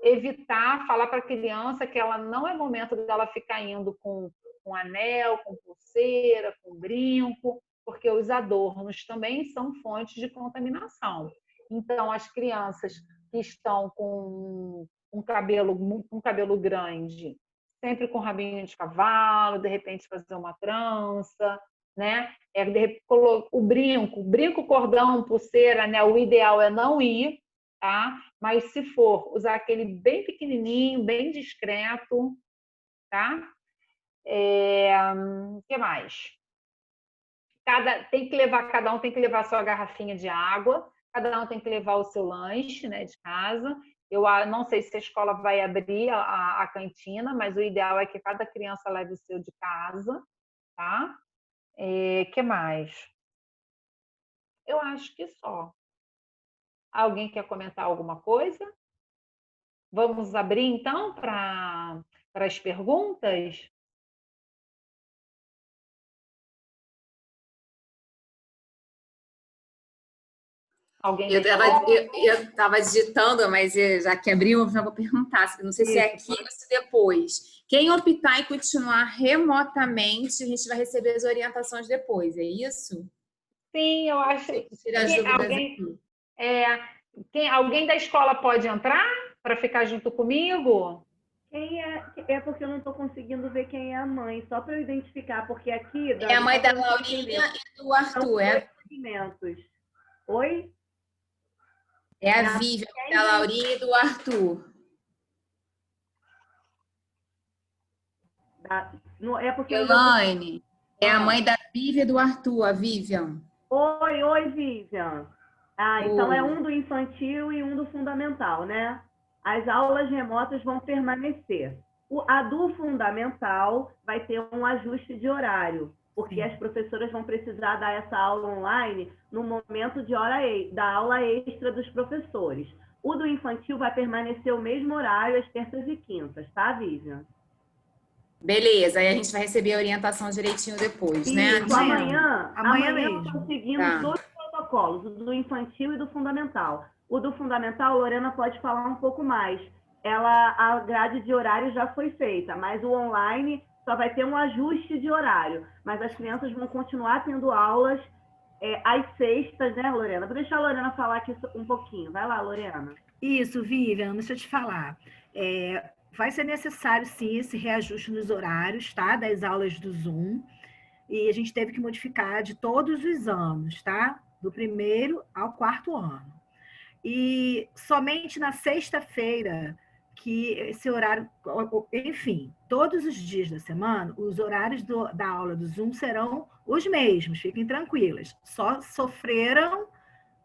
evitar falar para a criança que ela não é momento dela ficar indo com anel, com pulseira, com brinco, porque os adornos também são fontes de contaminação. Então, as crianças que estão com um cabelo grande, sempre com rabinho de cavalo, de repente fazer uma trança, né? O brinco, cordão, pulseira, né? O ideal é não ir, tá? Mas se for, usar aquele bem pequenininho, bem discreto, tá? Que mais? Cada um tem que levar a sua garrafinha de água, cada um tem que levar o seu lanche, né, de casa. Eu não sei se a escola vai abrir a cantina, mas o ideal é que cada criança leve o seu de casa, tá? Que mais? Eu acho que só. Alguém quer comentar alguma coisa? Vamos abrir, então, para as perguntas? Alguém Eu deixou? estava digitando, mas já que abriu, eu já vou perguntar. Não sei se é aqui ou se depois. Quem optar em continuar remotamente, a gente vai receber as orientações depois, é isso? Sim, eu acho. Tirar as dúvidas aqui. Alguém da escola pode entrar para ficar junto comigo? É porque eu não estou conseguindo ver quem é a mãe, só para eu identificar, porque aqui... É a mãe da Laurinha e do Arthur. Oi? É a Vivian, da Laurinha e do Arthur. É porque Elaine, é a mãe da Vivian e do Arthur, a Vivian. Oi, Vivian. Então é um do infantil e um do fundamental, né? As aulas remotas vão permanecer. A do fundamental vai ter um ajuste de horário, porque as professoras vão precisar dar essa aula online no momento da aula extra dos professores. O do infantil vai permanecer o mesmo horário às terças e quintas, tá, Vivian? Beleza, aí a gente vai receber a orientação direitinho depois, né? Isso, amanhã mesmo. estão seguindo os dois protocolos, o do infantil e do fundamental. O do fundamental, Lorena pode falar um pouco mais. A grade de horário já foi feita, mas o online só vai ter um ajuste de horário. Mas as crianças vão continuar tendo aulas às sextas, né, Lorena? Vou deixar a Lorena falar aqui um pouquinho. Vai lá, Lorena. Isso, Vivian, deixa eu te falar. Vai ser necessário, sim, esse reajuste nos horários, tá? Das aulas do Zoom. E a gente teve que modificar de todos os anos, tá? Do primeiro ao quarto ano. E somente na sexta-feira que esse horário, enfim, todos os dias da semana, os horários da aula do Zoom serão os mesmos, fiquem tranquilas. Só sofreram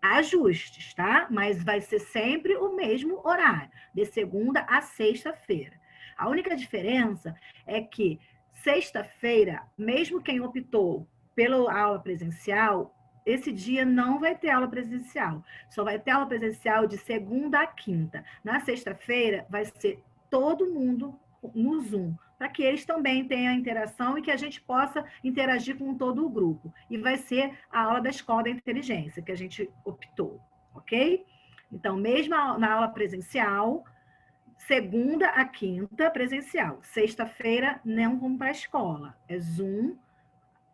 ajustes, tá? Mas vai ser sempre o mesmo horário, de segunda a sexta-feira. A única diferença é que sexta-feira, mesmo quem optou pela aula presencial, esse dia não vai ter aula presencial. Só vai ter aula presencial de segunda a quinta. Na sexta-feira, vai ser todo mundo no Zoom, para que eles também tenham interação e que a gente possa interagir com todo o grupo. E vai ser a aula da Escola da Inteligência, que a gente optou, ok? Então, mesmo na aula presencial, segunda a quinta presencial. Sexta-feira, não vamos para a escola. É Zoom,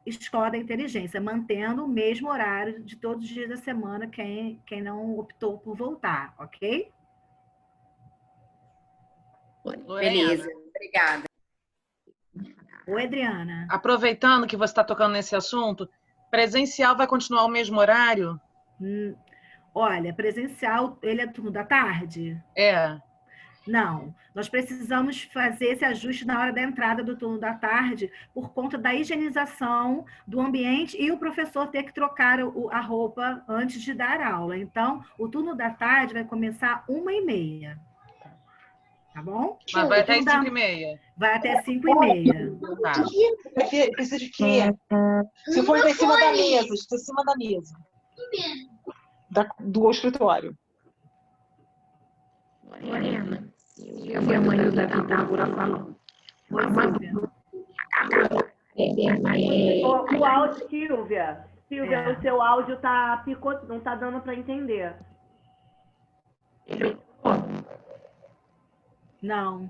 Escola da Inteligência, mantendo o mesmo horário de todos os dias da semana, quem não optou por voltar, ok? Beleza, obrigada. Oi, Adriana. Aproveitando que você está tocando nesse assunto, presencial vai continuar o mesmo horário? Olha, presencial, ele é turno da tarde? Não, nós precisamos fazer esse ajuste na hora da entrada do turno da tarde por conta da higienização do ambiente e o professor ter que trocar a roupa antes de dar aula. Então, o turno da tarde vai começar 1h30. Tá bom? Mas vai até 5h30. Vai até 5h30. Tá. Precisa de quê? Se for em cima da mesa, está em cima da mesa. Do escritório. Lorena, Silvia, a mãe do Davi Dávora falou. O áudio, Silvia, o seu áudio tá picotando, não tá dando para entender. Não.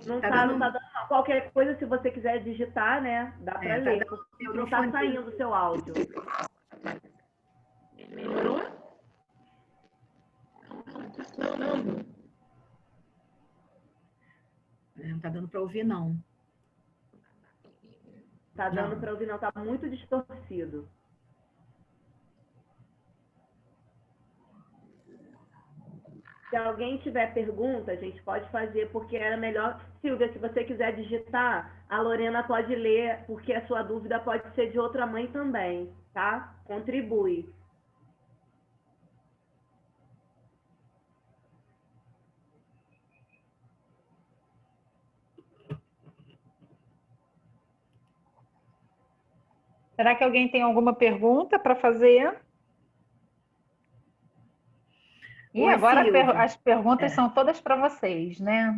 Não tá dando, não. Qualquer coisa, se você quiser digitar, né? Dá para ler. Não tá saindo o seu áudio. Melhorou? Não tá dando para ouvir, não. Tá dando para ouvir, não. Tá muito distorcido. Se alguém tiver pergunta, a gente pode fazer, porque era melhor. Silvia, se você quiser digitar, a Lorena pode ler, porque a sua dúvida pode ser de outra mãe também, tá? Contribui. Será que alguém tem alguma pergunta para fazer? E Oi, agora Silvia. as perguntas são todas para vocês, né?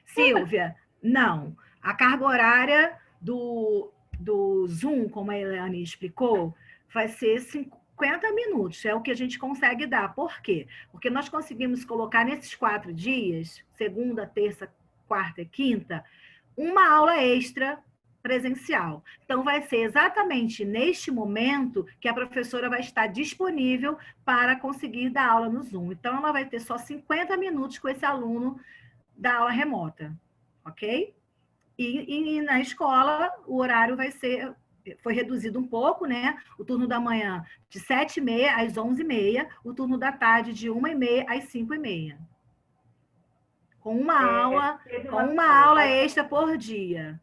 Silvia, não. A carga horária do Zoom, como a Eliane explicou, vai ser 50 minutos. É o que a gente consegue dar. Por quê? Porque nós conseguimos colocar nesses 4 dias, segunda, terça, quarta e quinta, uma aula extra presencial. Então, vai ser exatamente neste momento que a professora vai estar disponível para conseguir dar aula no Zoom. Então, ela vai ter só 50 minutos com esse aluno da aula remota, ok? E na escola, o horário foi reduzido um pouco, né? O turno da manhã de 7h30 às 11h30, o turno da tarde de 1h30 às 5h30. Com uma aula extra por dia.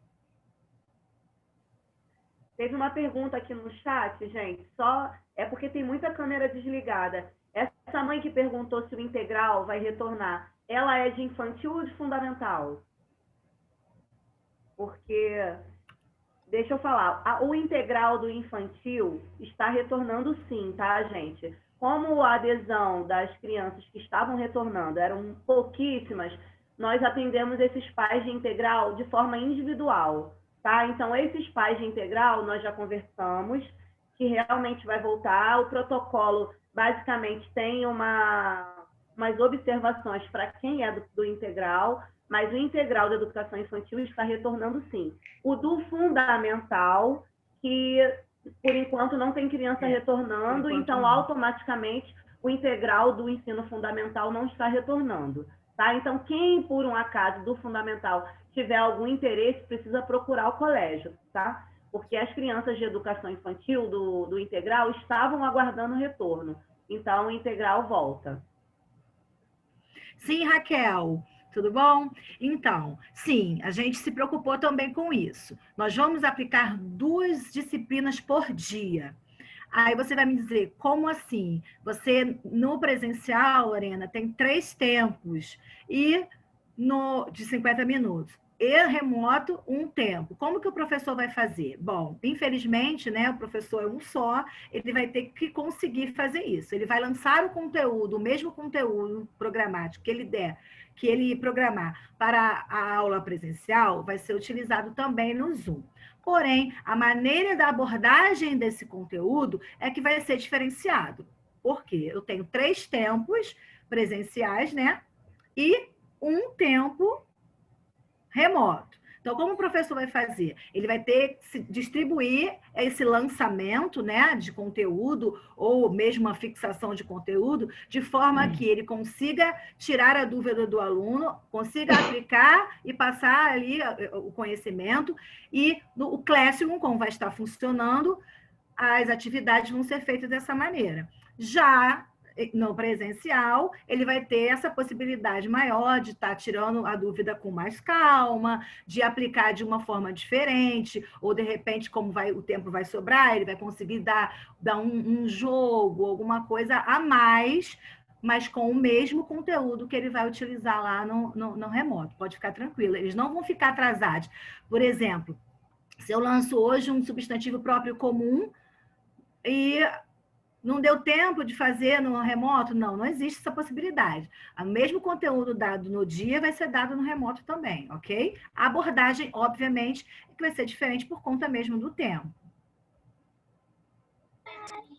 Teve uma pergunta aqui no chat, gente, só é porque tem muita câmera desligada. Essa mãe que perguntou se o integral vai retornar, ela é de infantil ou de fundamental? Porque, deixa eu falar, o integral do infantil está retornando sim, tá, gente? Como a adesão das crianças que estavam retornando eram pouquíssimas, nós atendemos esses pais de integral de forma individual. Tá? Então, esses pais de integral, nós já conversamos, que realmente vai voltar. O protocolo, basicamente, tem umas observações para quem é do integral, mas o integral da educação infantil está retornando sim. O do fundamental, que, por enquanto, não tem criança retornando, então, automaticamente, o integral do ensino fundamental não está retornando. Tá? Então, quem, por um acaso, do fundamental tiver algum interesse, precisa procurar o colégio, tá? Porque as crianças de educação infantil do integral estavam aguardando o retorno. Então, o integral volta. Sim, Raquel, tudo bom? Então, sim, a gente se preocupou também com isso. Nós vamos aplicar 2 disciplinas por dia. Aí você vai me dizer, como assim? Você, no presencial, Lorena, tem 3 tempos e de 50 minutos. E remoto, 1 tempo. Como que o professor vai fazer? Bom, infelizmente, né, o professor é um só, ele vai ter que conseguir fazer isso. Ele vai lançar o conteúdo, o mesmo conteúdo programático que ele programar para a aula presencial, vai ser utilizado também no Zoom. Porém, a maneira da abordagem desse conteúdo é que vai ser diferenciado. Por quê? Eu tenho 3 tempos presenciais, né? E 1 tempo remoto. Então, como o professor vai fazer? Ele vai ter que distribuir esse lançamento, né, de conteúdo, ou mesmo uma fixação de conteúdo, de forma que ele consiga tirar a dúvida do aluno, consiga aplicar e passar ali o conhecimento, e o Classroom, como vai estar funcionando, as atividades vão ser feitas dessa maneira. Já no presencial, ele vai ter essa possibilidade maior de estar tirando a dúvida com mais calma, de aplicar de uma forma diferente, ou de repente, como o tempo vai sobrar, ele vai conseguir dar um jogo, alguma coisa a mais, mas com o mesmo conteúdo que ele vai utilizar lá no remoto. Pode ficar tranquilo, eles não vão ficar atrasados. Por exemplo, se eu lanço hoje um substantivo próprio comum e não deu tempo de fazer no remoto? Não existe essa possibilidade. O mesmo conteúdo dado no dia vai ser dado no remoto também, ok? A abordagem, obviamente, é que vai ser diferente por conta mesmo do tempo.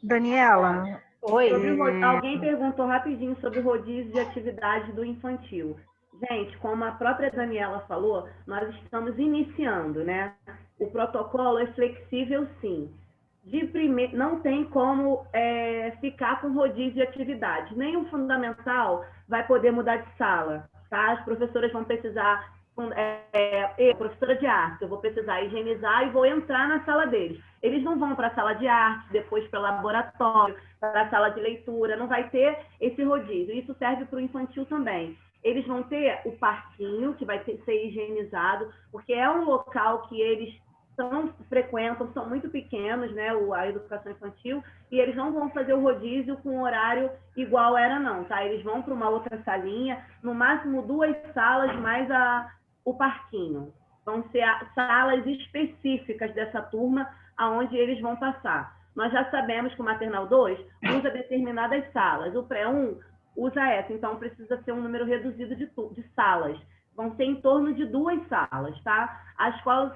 Daniela, oi. Alguém perguntou rapidinho sobre o rodízio de atividade do infantil. Gente, como a própria Daniela falou, nós estamos iniciando, né? O protocolo é flexível, sim. Não tem como ficar com rodízio de atividade. Nem o fundamental vai poder mudar de sala, tá? As professoras vão precisar professora de arte, eu vou precisar higienizar e vou entrar na sala deles. Eles não vão para a sala de arte, depois para o laboratório, para a sala de leitura, não vai ter esse rodízio. Isso serve para o infantil também. Eles vão ter o parquinho, que vai ser higienizado, porque é um local que eles frequentam, são muito pequenos, né, a educação infantil, e eles não vão fazer o rodízio com horário igual era não, tá? Eles vão para uma outra salinha, no máximo 2 salas mais o parquinho. Vão ser salas específicas dessa turma aonde eles vão passar. Nós já sabemos que o Maternal 2 usa determinadas salas, o Pré-1 usa essa, então precisa ser um número reduzido de salas. Vão ser em torno de 2 salas, tá? A escola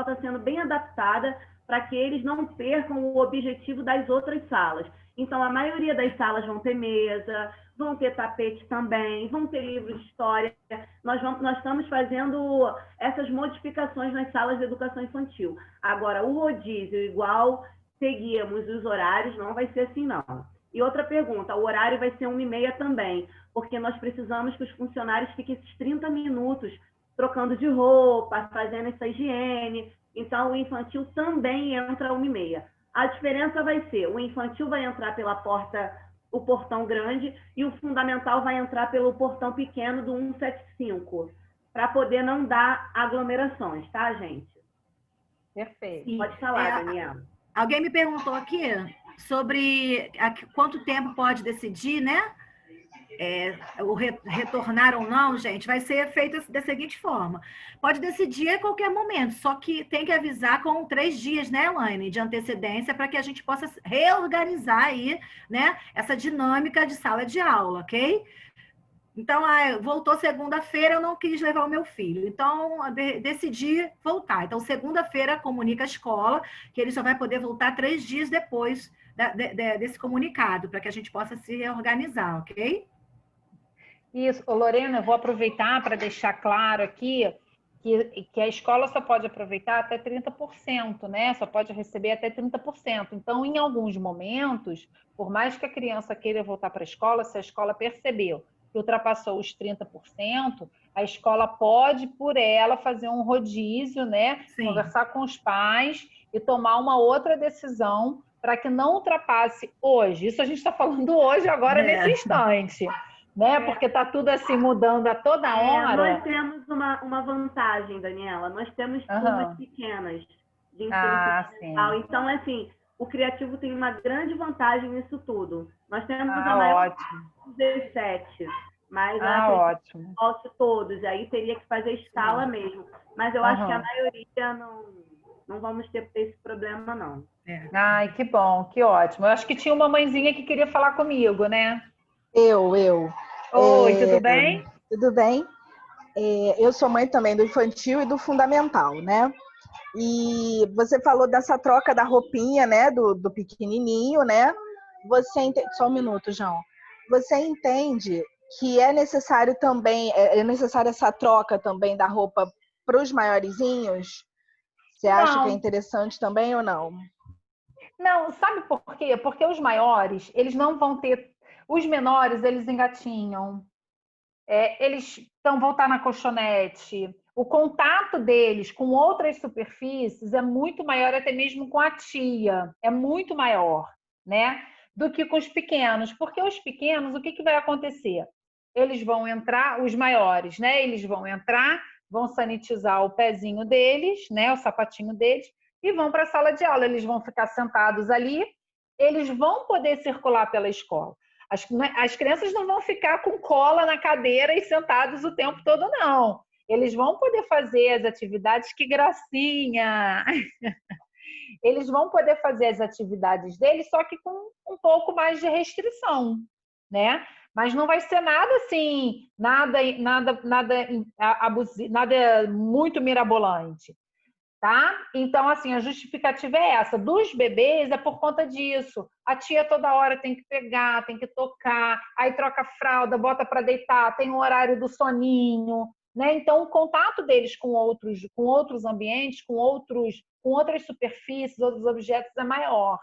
está sendo bem adaptada para que eles não percam o objetivo das outras salas. Então, a maioria das salas vão ter mesa, vão ter tapete também, vão ter livros de história. Nós estamos fazendo essas modificações nas salas de educação infantil. Agora, o rodízio, igual seguíamos os horários, não vai ser assim, não. E outra pergunta, o horário vai ser 1h30 também, porque nós precisamos que os funcionários fiquem esses 30 minutos trocando de roupa, fazendo essa higiene. Então, o infantil também entra 1h30. A diferença vai ser, o infantil vai entrar pela porta, o portão grande, e o fundamental vai entrar pelo portão pequeno do 175, para poder não dar aglomerações, tá, gente? Perfeito. Pode falar, Daniela. Alguém me perguntou aqui sobre quanto tempo pode decidir, né? O retornar ou não, gente, vai ser feito da seguinte forma. Pode decidir a qualquer momento, só que tem que avisar com 3 dias, né, Elaine, de antecedência, para que a gente possa reorganizar aí, né, essa dinâmica de sala de aula, ok? Então, voltou segunda-feira, eu não quis levar o meu filho. Então, decidi voltar. Então, segunda-feira, comunica a escola que ele só vai poder voltar 3 dias depois desse comunicado, para que a gente possa se reorganizar, ok? Isso. Ô, Lorena, eu vou aproveitar para deixar claro aqui que a escola só pode aproveitar até 30%, né? Só pode receber até 30%. Então, em alguns momentos, por mais que a criança queira voltar para a escola, se a escola percebeu que ultrapassou os 30%, a escola pode, por ela, fazer um rodízio, né? Sim. Conversar com os pais e tomar uma outra decisão para que não ultrapasse hoje. Isso a gente está falando hoje, agora, nesse instante. Né? Porque está tudo assim mudando a toda hora. Nós temos uma vantagem, Daniela. Nós temos turmas pequenas de ensino fundamental. Então, assim, o criativo tem uma grande vantagem nisso tudo. Nós temos a maior 17, mas ótimo. Volte todos. Aí teria que fazer escala mesmo. Mas eu acho que a maioria não vamos ter esse problema, não. Ai, que bom, que ótimo. Eu acho que tinha uma mãezinha que queria falar comigo, né? Eu. Oi, tudo bem? Tudo bem. Eu sou mãe também do infantil e do fundamental, né? E você falou dessa troca da roupinha, né? Do pequenininho, né? Só um minuto, João. Você entende que é necessário também, é necessária essa troca também da roupa para os maiorzinhos? Você acha que é interessante também ou não? Não, sabe por quê? Porque os maiores, eles não vão ter... Os menores, eles engatinham. Eles vão estar na colchonete. O contato deles com outras superfícies é muito maior, até mesmo com a tia. É muito maior, né? Do que com os pequenos. Porque os pequenos, o que vai acontecer? Eles vão entrar, os maiores, né? Eles vão entrar, vão sanitizar o pezinho deles, né? O sapatinho deles, e vão para a sala de aula. Eles vão ficar sentados ali, eles vão poder circular pela escola. As crianças não vão ficar com cola na cadeira e sentados o tempo todo, não. Eles vão poder fazer as atividades, que gracinha! Eles vão poder fazer as atividades deles, só que com um pouco mais de restrição, né? Mas não vai ser nada assim, nada abusivo, nada muito mirabolante. Tá? Então, assim, a justificativa é essa. Dos bebês é por conta disso. A tia toda hora tem que pegar, tem que tocar, aí troca a fralda, bota para deitar, tem o horário do soninho, né? Então, o contato deles com outros ambientes, com outras superfícies, outros objetos é maior.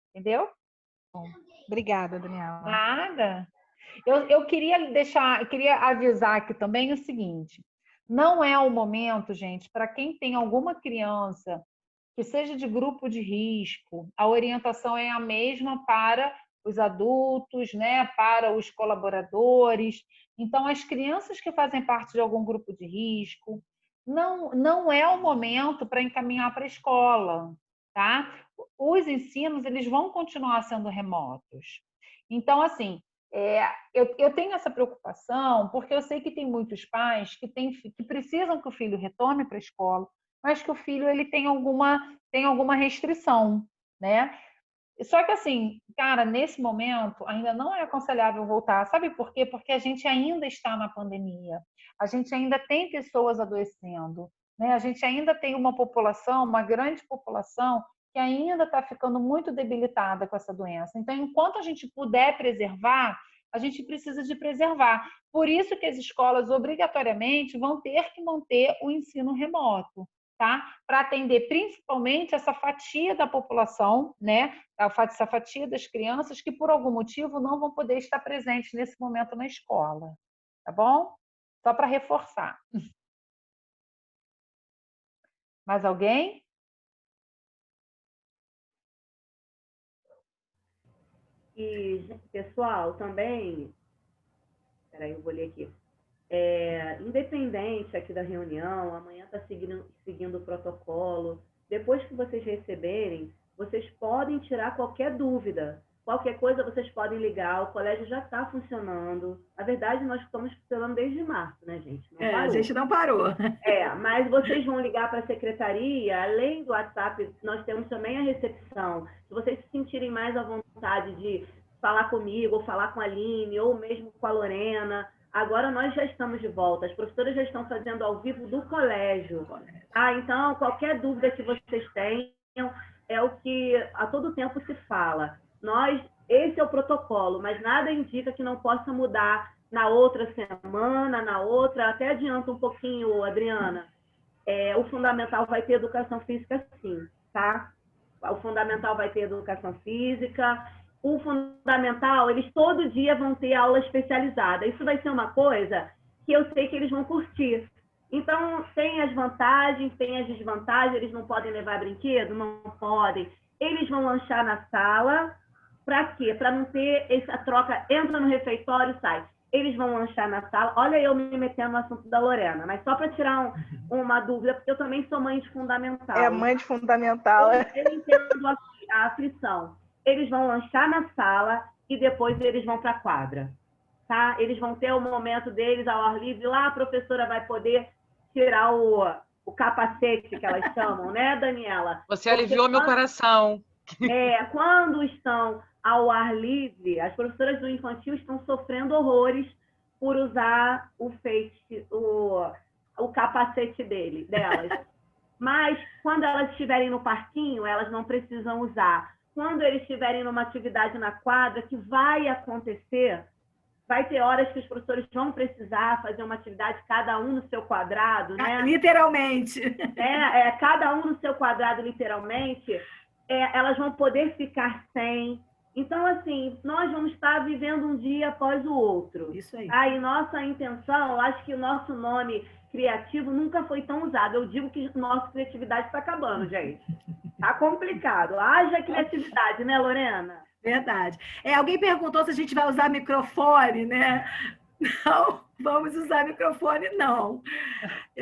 Entendeu? Obrigada, Daniela. Nada. Eu queria avisar aqui também o seguinte. Não é o momento, gente, para quem tem alguma criança que seja de grupo de risco, a orientação é a mesma para os adultos, né, para os colaboradores. Então, as crianças que fazem parte de algum grupo de risco, não é o momento para encaminhar para a escola, tá? Os ensinos, eles vão continuar sendo remotos. Então, assim, eu tenho essa preocupação porque eu sei que tem muitos pais que precisam que o filho retorne para a escola, mas que o filho ele tem alguma restrição, né? Só que assim, cara, nesse momento ainda não é aconselhável voltar. Sabe por quê? Porque a gente ainda está na pandemia. A gente ainda tem pessoas adoecendo, né? A gente ainda tem uma população, uma grande população que ainda está ficando muito debilitada com essa doença. Então, enquanto a gente puder preservar, a gente precisa de preservar. Por isso que as escolas obrigatoriamente vão ter que manter o ensino remoto. Tá? Para atender principalmente essa fatia da população, né? Essa fatia das crianças que, por algum motivo, não vão poder estar presentes nesse momento na escola. Tá bom? Só para reforçar. Mais alguém? E, pessoal, também... Espera aí, eu vou ler aqui. Independente aqui da reunião, amanhã está seguindo o protocolo. Depois que vocês receberem, vocês podem tirar qualquer dúvida. Qualquer coisa vocês podem ligar, o colégio já está funcionando. Na verdade, nós estamos funcionando desde março, né, gente? Não parou. A gente não parou. Mas vocês vão ligar para a secretaria, além do WhatsApp, nós temos também a recepção. Se vocês se sentirem mais à vontade de falar comigo, ou falar com a Aline, ou mesmo com a Lorena, agora nós já estamos de volta, as professoras já estão fazendo ao vivo do colégio. Então, qualquer dúvida que vocês tenham, é o que a todo tempo se fala. Esse é o protocolo, mas nada indica que não possa mudar na outra semana, na outra. Até adianta um pouquinho, Adriana. O fundamental vai ter educação física, sim, tá? O fundamental vai ter educação física. O fundamental, eles todo dia vão ter aula especializada. Isso vai ser uma coisa que eu sei que eles vão curtir. Então, tem as vantagens, tem as desvantagens. Eles não podem levar brinquedo? Não podem. Eles vão lanchar na sala. Para quê? Para não ter essa troca, entra no refeitório e sai. Eles vão lanchar na sala. Olha eu me metendo no assunto da Lorena, mas só para tirar uma dúvida, porque eu também sou mãe de fundamental. Mãe de fundamental. Eu entendo a aflição. Eles vão lanchar na sala e depois eles vão para a quadra, tá? Eles vão ter o momento deles ao ar livre. Lá a professora vai poder tirar o capacete, que elas chamam, né, Daniela? Você aliviou meu coração. Quando estão ao ar livre, as professoras do infantil estão sofrendo horrores por usar o capacete delas. Mas, quando elas estiverem no parquinho, elas não precisam usar. Quando eles estiverem numa atividade na quadra, que vai acontecer, vai ter horas que os professores vão precisar fazer uma atividade, cada um no seu quadrado, né? Literalmente. Cada um no seu quadrado, literalmente. Elas vão poder ficar sem. Então, assim, nós vamos estar vivendo um dia após o outro. Isso aí. E nossa intenção, acho que o nosso nome criativo nunca foi tão usado. Eu digo que nossa criatividade está acabando, gente. Tá complicado. Haja criatividade, né, Lorena? Verdade. Alguém perguntou se a gente vai usar microfone, né? Não, vamos usar microfone, não.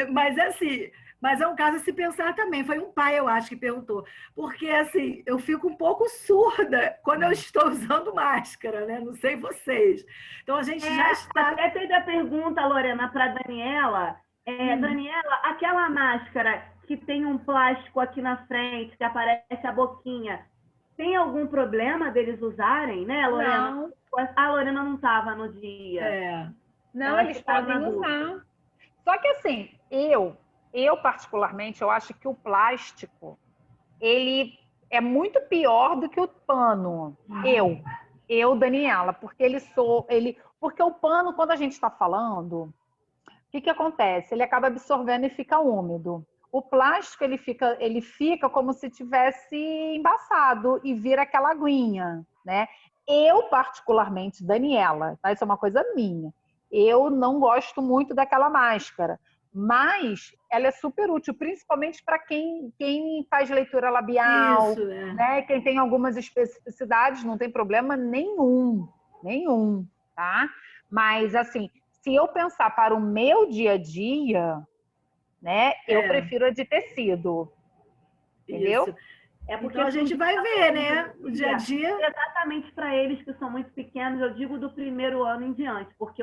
Mas, assim... Mas é um caso a se pensar também. Foi um pai, eu acho, que perguntou. Porque, assim, eu fico um pouco surda quando eu estou usando máscara, né? Não sei vocês. Então, a gente já está... Até teve a pergunta, Lorena, para a Daniela. Daniela, aquela máscara que tem um plástico aqui na frente, que aparece a boquinha, tem algum problema deles usarem, né, Lorena? Não. A Lorena não estava no dia. Não, eles podem usar. Só que, assim, eu particularmente, eu acho que o plástico, ele é muito pior do que o pano. Eu, Daniela, porque porque o pano, quando a gente está falando, o que acontece? Ele acaba absorvendo e fica úmido. O plástico, ele fica como se tivesse embaçado e vira aquela aguinha, né? Eu, particularmente, Daniela, tá? Isso é uma coisa minha. Eu não gosto muito daquela máscara. Mas ela é super útil, principalmente para quem faz leitura labial, Isso, né? Quem tem algumas especificidades, não tem problema nenhum, tá? Mas, assim, se eu pensar para o meu dia a dia, né, eu prefiro a de tecido, entendeu? Isso. É porque Então a gente vai ver, né? O dia a dia. Exatamente para eles que são muito pequenos, eu digo do primeiro ano em diante, porque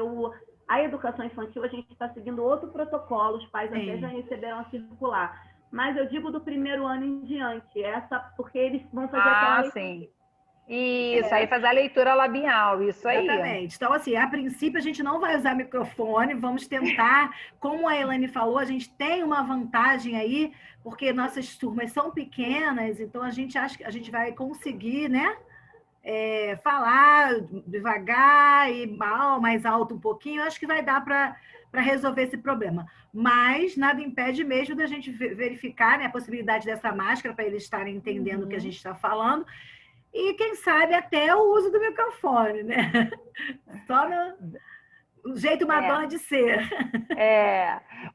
a educação infantil a gente está seguindo outro protocolo, os pais até já receberam a circular. Mas eu digo do primeiro ano em diante, porque eles vão fazer aquela leitura. Sim. Isso, aí faz a leitura labial, isso aí. Exatamente. Então, assim, a princípio a gente não vai usar microfone, vamos tentar, como a Elaine falou, a gente tem uma vantagem aí, porque nossas turmas são pequenas, então a gente acha que a gente vai conseguir, né? Falar devagar e mais alto um pouquinho, acho que vai dar para resolver esse problema. Mas nada impede mesmo da gente verificar, né, a possibilidade dessa máscara para eles estarem entendendo o que a gente está falando. E, quem sabe, até o uso do microfone, né? Só no jeito Madonna de ser.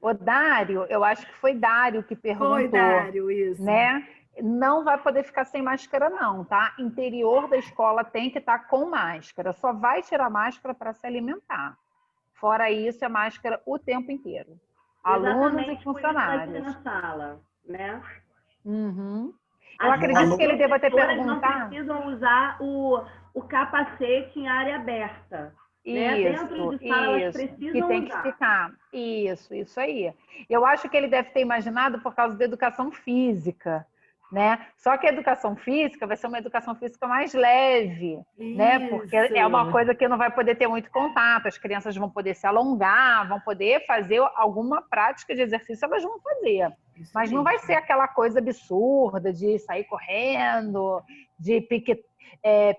O Dário, eu acho que foi Dário que perguntou. Foi Dário, isso. Né? Não vai poder ficar sem máscara, não, tá? Interior da escola tem que estar com máscara. Só vai tirar máscara para se alimentar. Fora isso, é máscara o tempo inteiro. Alunos e funcionários. Na sala, né? Eu acredito que ele deva ter perguntado. Não precisam usar o capacete em área aberta. Né? Dentro de sala, elas precisam que tem usar. Que ficar. Isso aí. Eu acho que ele deve ter imaginado por causa da educação física, né? Só que a educação física vai ser uma educação física mais leve, né? Porque é uma coisa que não vai poder ter muito contato, as crianças vão poder se alongar, vão poder fazer alguma prática de exercício, elas vão fazer. Mas não vai ser aquela coisa absurda de sair correndo, de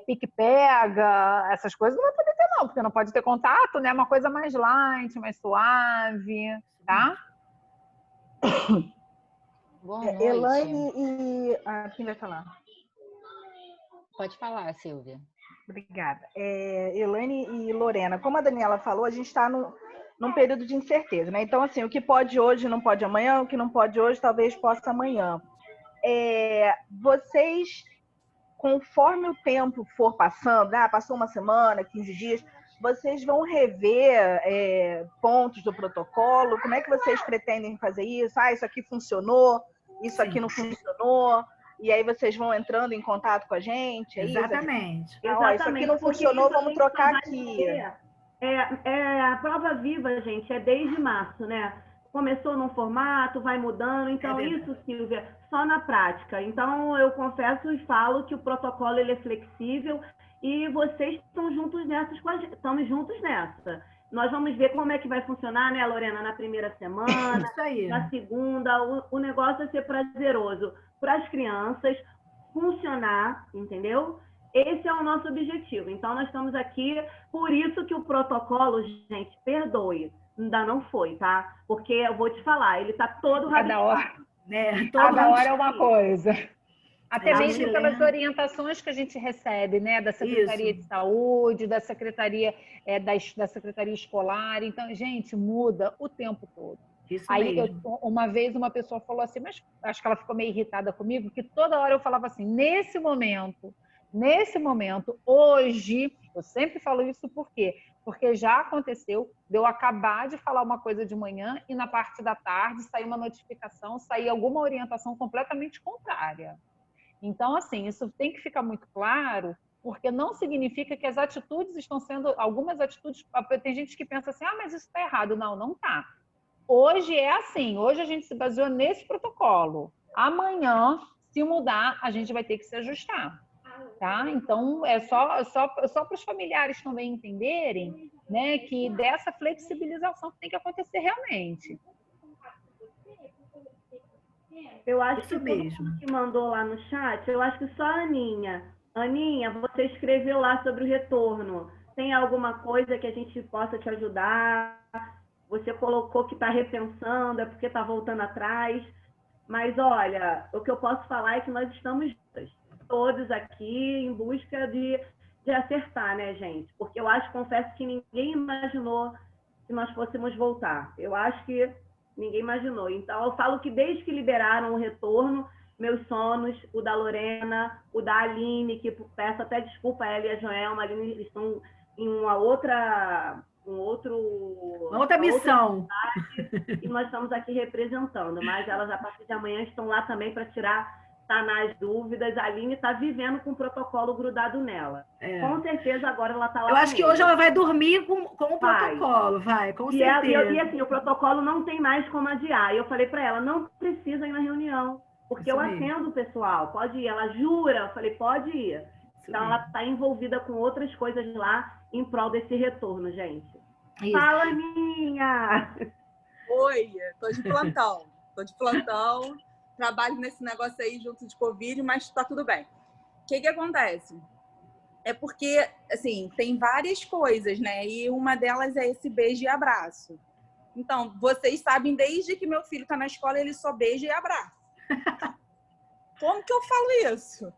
pique-pega, essas coisas não vai poder ter, não, porque não pode ter contato, né? Uma coisa mais light, mais suave, tá? Boa noite. Elaine e... quem vai falar? Pode falar, Silvia. Obrigada. Elaine e Lorena, como a Daniela falou, a gente está num período de incerteza, né? Então, assim, o que pode hoje não pode amanhã, o que não pode hoje talvez possa amanhã. Vocês, conforme o tempo for passando, passou uma semana, 15 dias, vocês vão rever pontos do protocolo? Como é que vocês pretendem fazer isso? Isso aqui funcionou, isso aqui não funcionou, e aí vocês vão entrando em contato com a gente? Exatamente. Isso aqui não funcionou, vamos trocar aqui. A prova viva, gente, é desde março, né? Começou num formato, vai mudando. Então, isso, Silvia, só na prática. Então, eu confesso e falo que o protocolo ele é flexível e vocês estão juntos nessa com a gente. Estamos juntos nessa. Nós vamos ver como é que vai funcionar, né, Lorena, na primeira semana, isso aí. na segunda. O negócio é ser prazeroso para as crianças, funcionar, entendeu? Esse é o nosso objetivo. Então, nós estamos aqui, por isso que o protocolo, gente, perdoe, ainda não foi, tá? Porque eu vou te falar, ele está todo Cada hora, né? Cada hora é uma coisa. Até mesmo pelas orientações que a gente recebe, né? Da Secretaria de Saúde, da Secretaria, da Secretaria Escolar. Então, gente, muda o tempo todo. Isso aí, mesmo. uma vez, uma pessoa falou assim, mas acho que ela ficou meio irritada comigo, que toda hora eu falava assim, nesse momento, hoje, eu sempre falo isso por quê? Porque já aconteceu de eu acabar de falar uma coisa de manhã e na parte da tarde sair uma notificação, sair alguma orientação completamente contrária. Então, assim, isso tem que ficar muito claro, porque não significa que as atitudes estão sendo... Algumas atitudes... Tem gente que pensa assim, mas isso está errado. Não, não está. Hoje é assim, hoje a gente se baseou nesse protocolo. Amanhã, se mudar, a gente vai ter que se ajustar. Tá? Então, é só para os familiares também entenderem, né, que dessa flexibilização que tem que acontecer realmente. Eu acho que todo mundo que mandou lá no chat, eu acho que só a Aninha. Aninha, você escreveu lá sobre o retorno. Tem alguma coisa que a gente possa te ajudar? Você colocou que está repensando, é porque está voltando atrás. Mas, olha, o que eu posso falar é que nós estamos todos aqui em busca de acertar, né, gente? Porque eu confesso que ninguém imaginou que nós fôssemos voltar. Eu acho que Ninguém imaginou. Então, eu falo que desde que liberaram o retorno, meus sonos, o da Lorena, o da Aline, que peço até desculpa, ela e a Joelma, a Aline, eles estão em uma outra missão. E nós estamos aqui representando, mas elas a partir de amanhã estão lá também para sanar as dúvidas. A Aline está vivendo com o protocolo grudado nela. Com certeza agora ela está lá. Eu acho que hoje ela vai dormir com o protocolo, com certeza. E assim, o protocolo não tem mais como adiar. E eu falei para ela, não precisa ir na reunião, porque eu atendo o pessoal, pode ir. Ela jura, eu falei, pode ir. Então ela está envolvida com outras coisas lá em prol desse retorno, gente. Isso. Fala, Aninha! Oi, tô de plantão. Trabalho nesse negócio aí junto de Covid, mas tá tudo bem. O que acontece? É porque, assim, tem várias coisas, né? E uma delas é esse beijo e abraço. Então, vocês sabem, desde que meu filho tá na escola, ele só beija e abraça. Como que eu falo isso?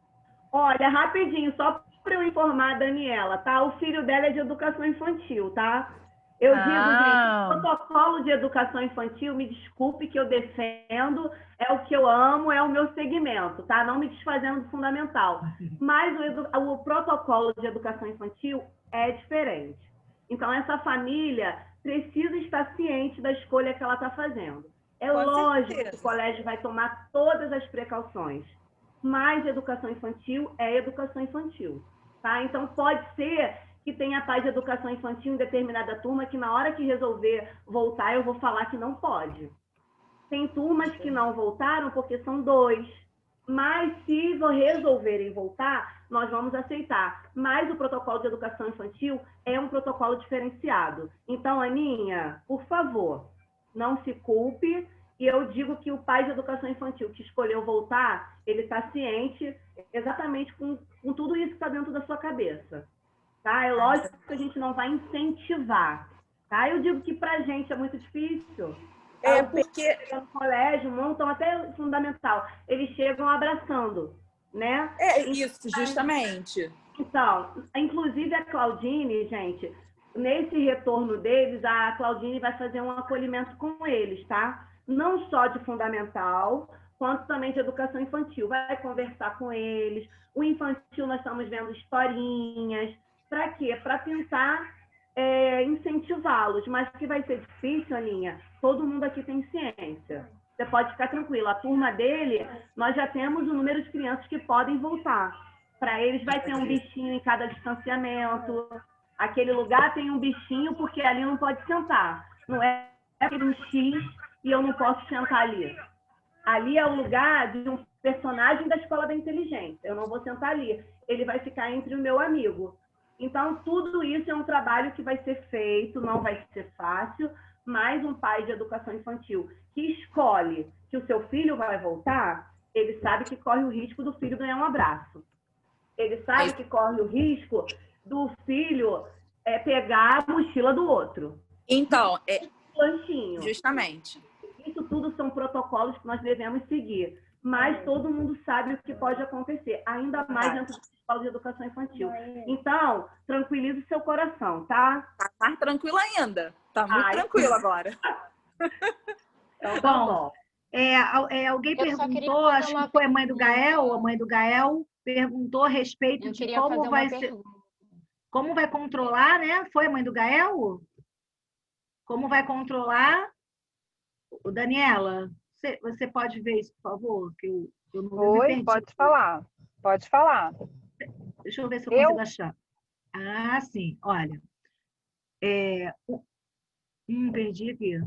Olha, rapidinho, só para eu informar a Daniela, tá? O filho dela é de educação infantil, tá? Eu digo, gente, o protocolo de educação infantil, me desculpe que eu defendo, é o que eu amo, é o meu segmento, tá? Não me desfazendo do fundamental. Mas o protocolo de educação infantil é diferente. Então, essa família precisa estar ciente da escolha que ela está fazendo. É lógico que o colégio vai tomar todas as precauções, mas educação infantil é educação infantil, tá? Então, pode ser que tenha paz de educação infantil em determinada turma que na hora que resolver voltar, eu vou falar que não pode. Tem turmas que não voltaram porque são 2. Mas se resolverem voltar, nós vamos aceitar. Mas o protocolo de educação infantil é um protocolo diferenciado. Então, Aninha, por favor, não se culpe. E eu digo que o pai de educação infantil que escolheu voltar, ele está ciente exatamente com tudo isso que está dentro da sua cabeça. Tá? É lógico que a gente não vai incentivar. Tá? Eu digo que para a gente é muito difícil. Porque no colégio, montam até fundamental. Eles chegam abraçando, né? Isso, justamente. Então, inclusive a Claudine, gente, nesse retorno deles, a Claudine vai fazer um acolhimento com eles, tá? Não só de fundamental, quanto também de educação infantil. Vai conversar com eles. O infantil, nós estamos vendo historinhas. Para quê? Para tentar incentivá-los. Mas que vai ser difícil, Aninha, todo mundo aqui tem ciência. Você pode ficar tranquila. A turma dele, nós já temos o número de crianças que podem voltar. Para eles vai ter um bichinho em cada distanciamento. Aquele lugar tem um bichinho porque ali não pode sentar. Não é um X e eu não posso sentar ali. Ali é o lugar de um personagem da Escola da Inteligência. Eu não vou sentar ali. Ele vai ficar entre o meu amigo. Então, tudo isso é um trabalho que vai ser feito, não vai ser fácil, mas um pai de educação infantil que escolhe que o seu filho vai voltar, ele sabe que corre o risco do filho ganhar um abraço. Ele sabe que corre o risco do filho pegar a mochila do outro. Então, lanchinho. Justamente. Isso tudo são protocolos que nós devemos seguir. Mas todo mundo sabe o que pode acontecer, ainda mais dentro do Escola de Educação Infantil. Então, tranquilize o seu coração, tá? Tá mais tranquilo ainda. Tá muito tranquilo agora. Então, tá bom. Alguém perguntou, acho que foi a mãe do Gael, perguntou a respeito de como vai ser, como vai controlar, né? Foi a mãe do Gael? Como vai controlar? Daniela, você pode ver isso, por favor? Que eu não Oi, pode falar. Pode falar. Deixa eu ver se eu consigo achar. Ah, sim. Olha. Perdi aqui.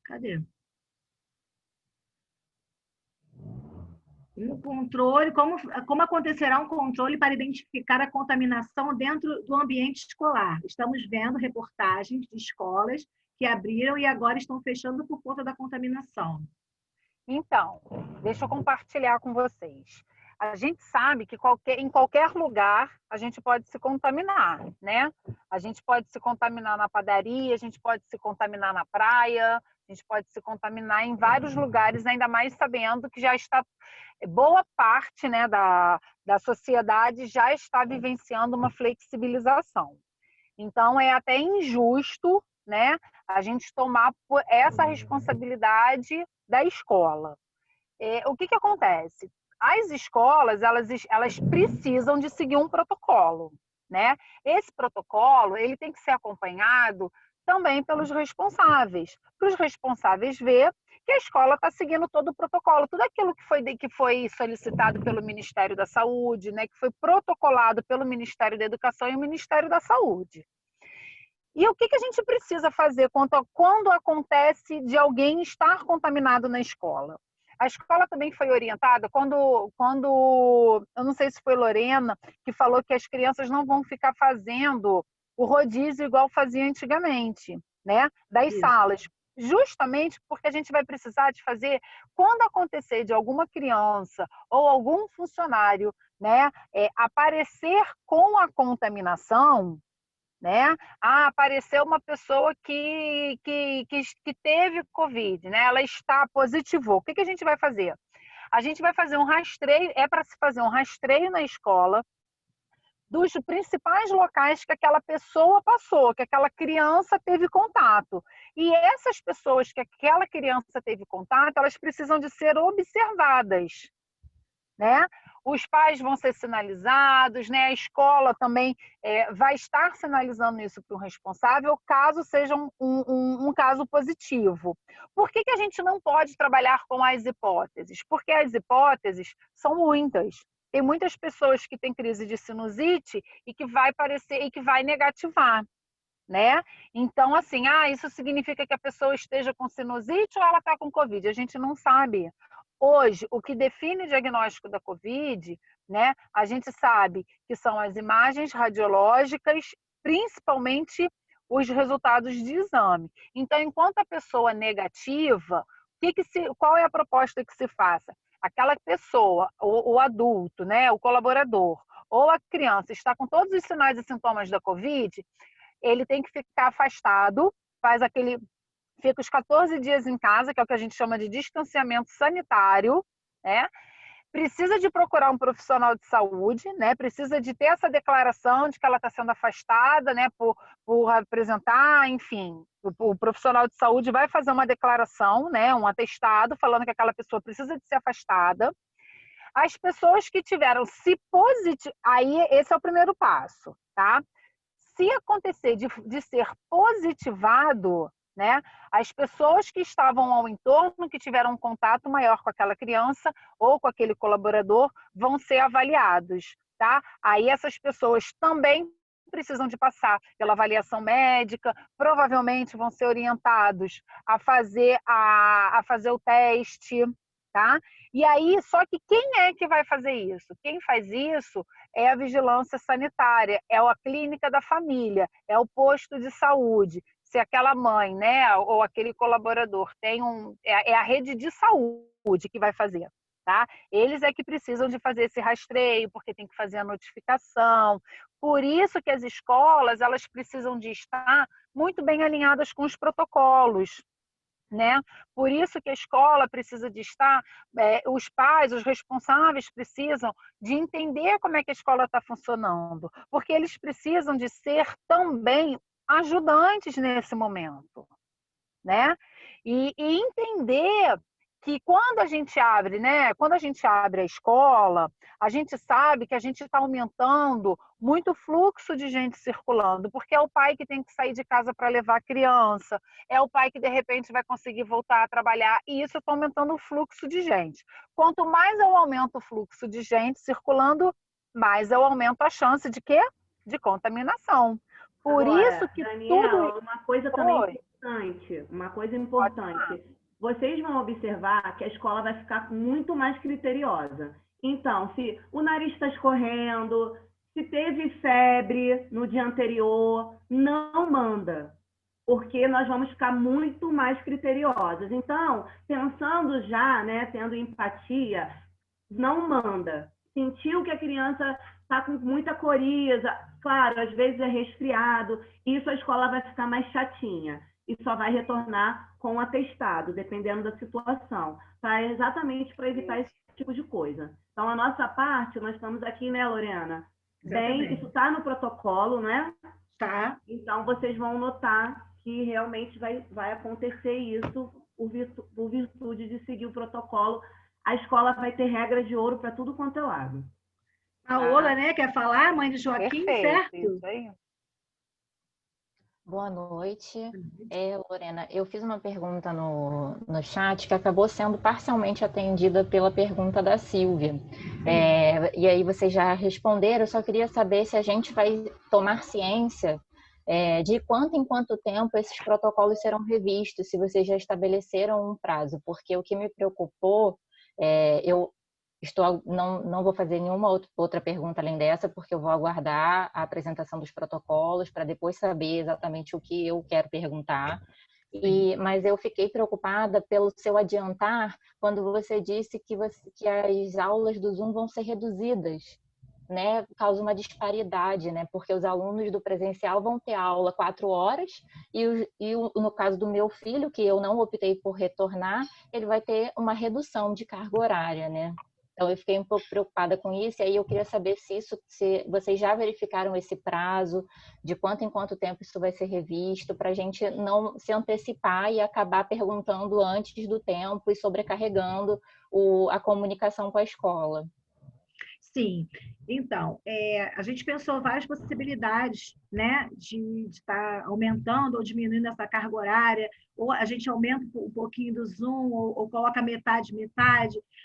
Cadê? Um controle, como acontecerá um controle para identificar a contaminação dentro do ambiente escolar? Estamos vendo reportagens de escolas que abriram e agora estão fechando por conta da contaminação. Então, deixa eu compartilhar com vocês. A gente sabe que em qualquer lugar a gente pode se contaminar, né? A gente pode se contaminar na padaria, a gente pode se contaminar na praia, a gente pode se contaminar em vários lugares, ainda mais sabendo que já está boa parte, né, da sociedade já está vivenciando uma flexibilização. Então, é até injusto, né, a gente tomar essa responsabilidade da escola. O que acontece? As escolas, elas precisam de seguir um protocolo, né? Esse protocolo, ele tem que ser acompanhado também pelos responsáveis, para os responsáveis ver que a escola está seguindo todo o protocolo, tudo aquilo que foi solicitado pelo Ministério da Saúde, né, que foi protocolado pelo Ministério da Educação e o Ministério da Saúde. E o que a gente precisa fazer quando acontece de alguém estar contaminado na escola? A escola também foi orientada, quando eu não sei se foi Lorena, que falou que as crianças não vão ficar fazendo o rodízio igual fazia antigamente, né? Das salas. Justamente porque a gente vai precisar de fazer, quando acontecer de alguma criança ou algum funcionário, né, aparecer com a contaminação, né? Apareceu uma pessoa que teve Covid, né? Ela está positivou. O que a gente vai fazer? A gente vai fazer um rastreio, para se fazer um rastreio na escola dos principais locais que aquela pessoa passou, que aquela criança teve contato. E essas pessoas que aquela criança teve contato, elas precisam de ser observadas, né? Os pais vão ser sinalizados, né? A escola também vai estar sinalizando isso para o responsável, caso seja um caso positivo. Por que a gente não pode trabalhar com as hipóteses? Porque as hipóteses são muitas. Tem muitas pessoas que têm crise de sinusite e que vai parecer e que vai negativar, né? Então, assim, isso significa que a pessoa esteja com sinusite ou ela está com Covid? A gente não sabe. Hoje, o que define o diagnóstico da Covid, né? A gente sabe que são as imagens radiológicas, principalmente os resultados de exame. Então, enquanto a pessoa negativa, qual é a proposta que se faça? Aquela pessoa, o adulto, né? O colaborador, ou a criança está com todos os sinais e sintomas da Covid, ele tem que ficar afastado, fica os 14 dias em casa, que é o que a gente chama de distanciamento sanitário, né? Precisa de procurar um profissional de saúde, né? Precisa de ter essa declaração de que ela está sendo afastada, né? Por apresentar, enfim, o profissional de saúde vai fazer uma declaração, né? Um atestado falando que aquela pessoa precisa de ser afastada. As pessoas que tiveram aí esse é o primeiro passo, tá? Se acontecer de ser positivado, né, as pessoas que estavam ao entorno, que tiveram um contato maior com aquela criança ou com aquele colaborador, vão ser avaliados, tá? Aí essas pessoas também precisam de passar pela avaliação médica, provavelmente vão ser orientados a fazer o teste, tá? E aí, só que quem é que vai fazer isso? Quem faz isso é a vigilância sanitária, é a clínica da família, é o posto de saúde. Se aquela mãe, né, ou aquele colaborador tem é a rede de saúde que vai fazer, tá? Eles é que precisam de fazer esse rastreio, porque tem que fazer a notificação. Por isso que as escolas, elas precisam de estar muito bem alinhadas com os protocolos, né? Por isso que a escola precisa de estar, os pais, os responsáveis precisam de entender como é que a escola está funcionando, porque eles precisam de ser também ajudantes nesse momento, né? E entender que quando a gente abre, né? Quando a gente abre a escola, a gente sabe que a gente está aumentando muito o fluxo de gente circulando, porque é o pai que tem que sair de casa para levar a criança, é o pai que de repente vai conseguir voltar a trabalhar, e isso está aumentando o fluxo de gente. Quanto mais eu aumento o fluxo de gente circulando, mais eu aumento a chance de quê? De contaminação. Por Agora, isso que Daniela, uma coisa importante. Vocês vão observar que a escola vai ficar muito mais criteriosa. Então, se o nariz está escorrendo, se teve febre no dia anterior, não manda, porque nós vamos ficar muito mais criteriosas. Então, pensando já, né, tendo empatia, não manda. Sentiu que a criança está com muita coriza, claro, às vezes é resfriado, isso a escola vai ficar mais chatinha e só vai retornar com o atestado, dependendo da situação, exatamente para evitar esse tipo de coisa. Então, a nossa parte, nós estamos aqui, né, Lorena? Bem, isso está no protocolo, né? Tá. Então, vocês vão notar que realmente vai acontecer isso por virtude de seguir o protocolo. A escola vai ter regra de ouro para tudo quanto é lado. Paola, né? Quer falar? Mãe de Joaquim, certo? Isso aí. Boa noite. Lorena, eu fiz uma pergunta no chat que acabou sendo parcialmente atendida pela pergunta da Silvia. E aí vocês já responderam, eu só queria saber se a gente vai tomar ciência de quanto em quanto tempo esses protocolos serão revistos, se vocês já estabeleceram um prazo, porque o que me preocupou, não vou fazer nenhuma outra pergunta além dessa, porque eu vou aguardar a apresentação dos protocolos para depois saber exatamente o que eu quero perguntar. Mas eu fiquei preocupada pelo seu adiantar quando você disse que as aulas do Zoom vão ser reduzidas, né? Causa uma disparidade, né? Porque os alunos do presencial vão ter aula 4 horas e no caso do meu filho, que eu não optei por retornar, ele vai ter uma redução de carga horária, né? Então, eu fiquei um pouco preocupada com isso, e aí eu queria saber se vocês já verificaram esse prazo, de quanto em quanto tempo isso vai ser revisto, para a gente não se antecipar e acabar perguntando antes do tempo e sobrecarregando a comunicação com a escola. Sim, então, a gente pensou várias possibilidades, né, de estar aumentando ou diminuindo essa carga horária, ou a gente aumenta um pouquinho do Zoom, ou coloca metade,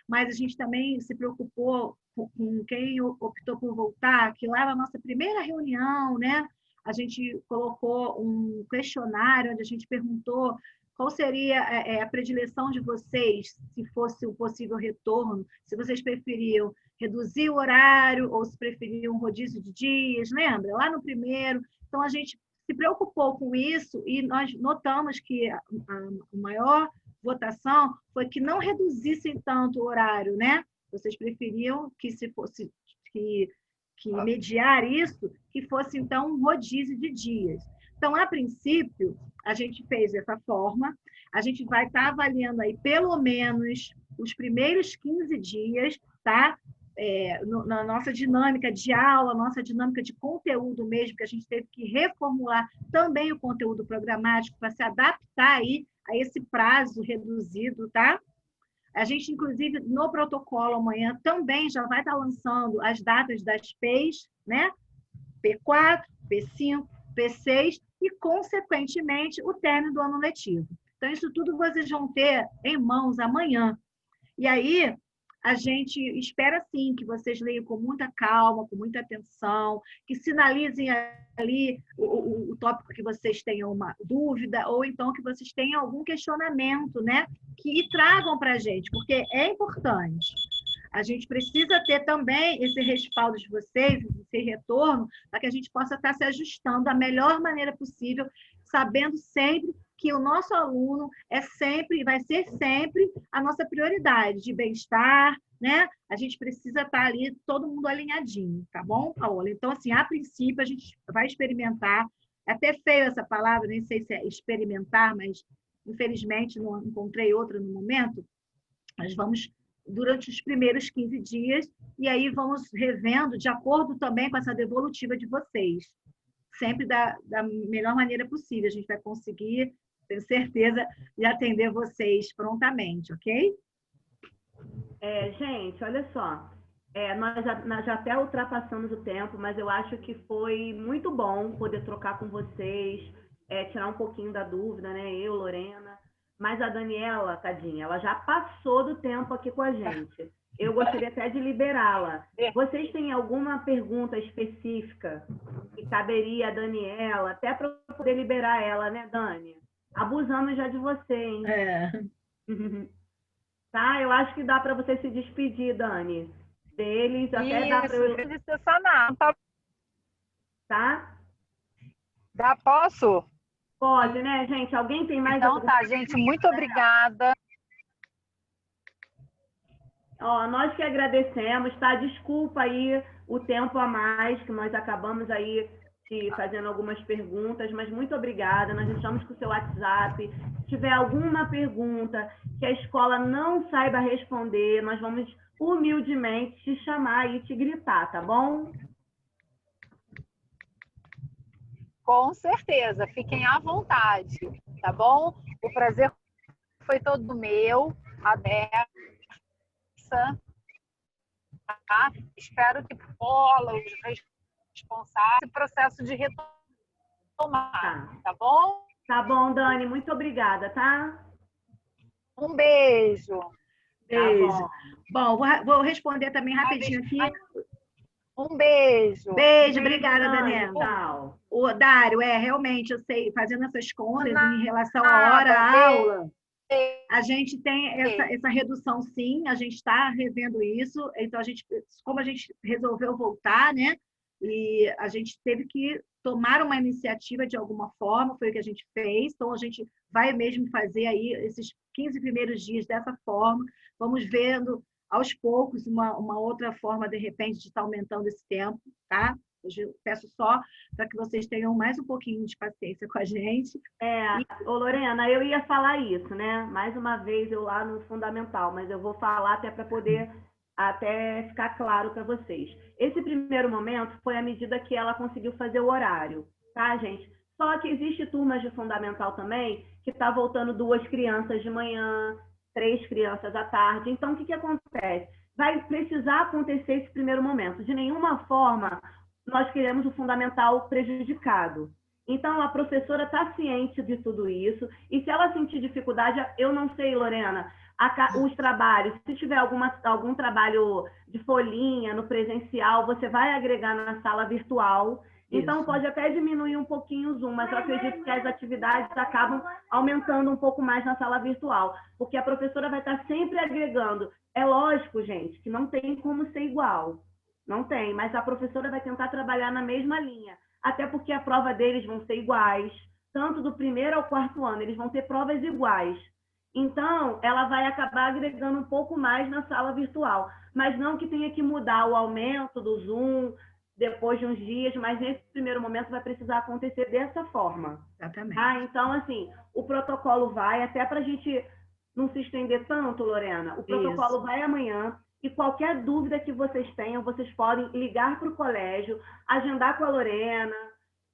mas a gente também se preocupou com quem optou por voltar, que lá na nossa primeira reunião, né, a gente colocou um questionário onde a gente perguntou qual seria a predileção de vocês se fosse o possível retorno, se vocês preferiam reduzir o horário ou se preferiam um rodízio de dias, lembra? Lá no primeiro. Então, a gente se preocupou com isso e nós notamos que a maior votação foi que não reduzissem tanto o horário, né? Vocês preferiam que se fosse que mediar isso, que fosse, então, um rodízio de dias. Então, a princípio, a gente fez dessa forma, a gente vai estar avaliando aí pelo menos os primeiros 15 dias, tá? Na nossa dinâmica de aula, nossa dinâmica de conteúdo mesmo, que a gente teve que reformular também o conteúdo programático para se adaptar aí a esse prazo reduzido, tá? A gente, inclusive, no protocolo amanhã também já vai estar lançando as datas das PEIs, né? P4, P5, P6 e, consequentemente, o término do ano letivo. Então, isso tudo vocês vão ter em mãos amanhã. E aí, a gente espera, sim, que vocês leiam com muita calma, com muita atenção, que sinalizem ali o tópico que vocês tenham uma dúvida, ou então que vocês tenham algum questionamento, né? Que tragam para a gente, porque é importante. A gente precisa ter também esse respaldo de vocês, esse retorno, para que a gente possa estar se ajustando da melhor maneira possível, sabendo sempre que o nosso aluno é sempre, vai ser sempre a nossa prioridade de bem-estar, né? A gente precisa estar ali, todo mundo alinhadinho, tá bom, Paola? Então, assim, a princípio, a gente vai experimentar. É até feio essa palavra, nem sei se é experimentar, mas, infelizmente, não encontrei outra no momento. Nós vamos durante os primeiros 15 dias, e aí vamos revendo de acordo também com essa devolutiva de vocês. Sempre da melhor maneira possível. A gente vai conseguir, tenho certeza, de atender vocês prontamente, ok? Gente, olha só. Nós já até ultrapassamos o tempo, mas eu acho que foi muito bom poder trocar com vocês, tirar um pouquinho da dúvida, né? Eu, Lorena. Mas a Daniela, tadinha, ela já passou do tempo aqui com a gente. Eu gostaria até de liberá-la. Vocês têm alguma pergunta específica que caberia a Daniela, até para eu poder liberar ela, né, Dani? Abusando já de você, hein? Tá? Eu acho que dá para você se despedir, Dani, deles. Até dá para eu... Tá? Dá, posso? Pode, né, gente? Alguém tem mais... Então tá, gente, muito obrigada. Nós que agradecemos, tá? Desculpa aí o tempo a mais, que nós acabamos aí fazendo algumas perguntas, mas muito obrigada. Nós estamos com o seu WhatsApp. Se tiver alguma pergunta que a escola não saiba responder, nós vamos humildemente te chamar e te gritar, tá bom? Com certeza, fiquem à vontade, tá bom? O prazer foi todo meu, a Dessa, tá? Espero que Paula, os responsáveis, esse processo de retomar, tá bom? Tá bom, Dani, muito obrigada, tá? Um beijo. Beijo. Tá bom, vou responder também rapidinho aqui. Um beijo. Beijo, obrigada, Daniela. Tchau. O Dário, realmente, eu sei, fazendo essas contas em relação à hora-aula, a gente tem essa redução, sim, a gente está revendo isso, então, como a gente resolveu voltar, né, e a gente teve que tomar uma iniciativa de alguma forma, foi o que a gente fez, então a gente vai mesmo fazer aí esses 15 primeiros dias dessa forma, vamos vendo aos poucos uma outra forma, de repente, de estar aumentando esse tempo, tá? Eu peço só para que vocês tenham mais um pouquinho de paciência com a gente. Ô Lorena, eu ia falar isso, né? Mais uma vez, eu lá no Fundamental, mas eu vou falar até para poder até ficar claro para vocês. Esse primeiro momento foi à medida que ela conseguiu fazer o horário, tá, gente? Só que existe turmas de Fundamental também que está voltando 2 crianças de manhã, 3 crianças à tarde. Então, o que acontece? Vai precisar acontecer esse primeiro momento. De nenhuma forma, nós queremos o fundamental prejudicado. Então, a professora está ciente de tudo isso. E se ela sentir dificuldade, eu não sei, Lorena, os trabalhos, se tiver algum trabalho de folhinha no presencial, você vai agregar na sala virtual. Então, Isso. pode até diminuir um pouquinho o Zoom, mas eu acredito que as atividades acabam aumentando um pouco mais na sala virtual, porque a professora vai estar sempre agregando. É lógico, gente, que não tem como ser igual. Não tem, mas a professora vai tentar trabalhar na mesma linha, até porque a prova deles vão ser iguais, tanto do 1º ao 4º ano, eles vão ter provas iguais. Então, ela vai acabar agregando um pouco mais na sala virtual, mas não que tenha que mudar o aumento do Zoom depois de uns dias, mas nesse primeiro momento vai precisar acontecer dessa forma. Exatamente. Então, assim, o protocolo vai, até para a gente não se estender tanto, Lorena, o protocolo vai amanhã, e qualquer dúvida que vocês tenham, vocês podem ligar para o colégio, agendar com a Lorena,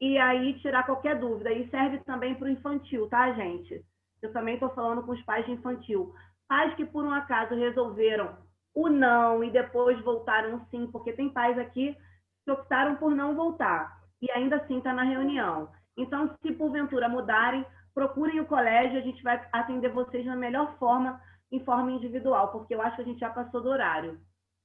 e aí tirar qualquer dúvida. E serve também para o infantil, tá, gente? Eu também estou falando com os pais de infantil. Pais que, por um acaso, resolveram o não e depois voltaram o sim, porque tem pais aqui que optaram por não voltar e ainda assim está na reunião. Então, se porventura mudarem, procurem o colégio, a gente vai atender vocês da melhor forma, em forma individual, porque eu acho que a gente já passou do horário.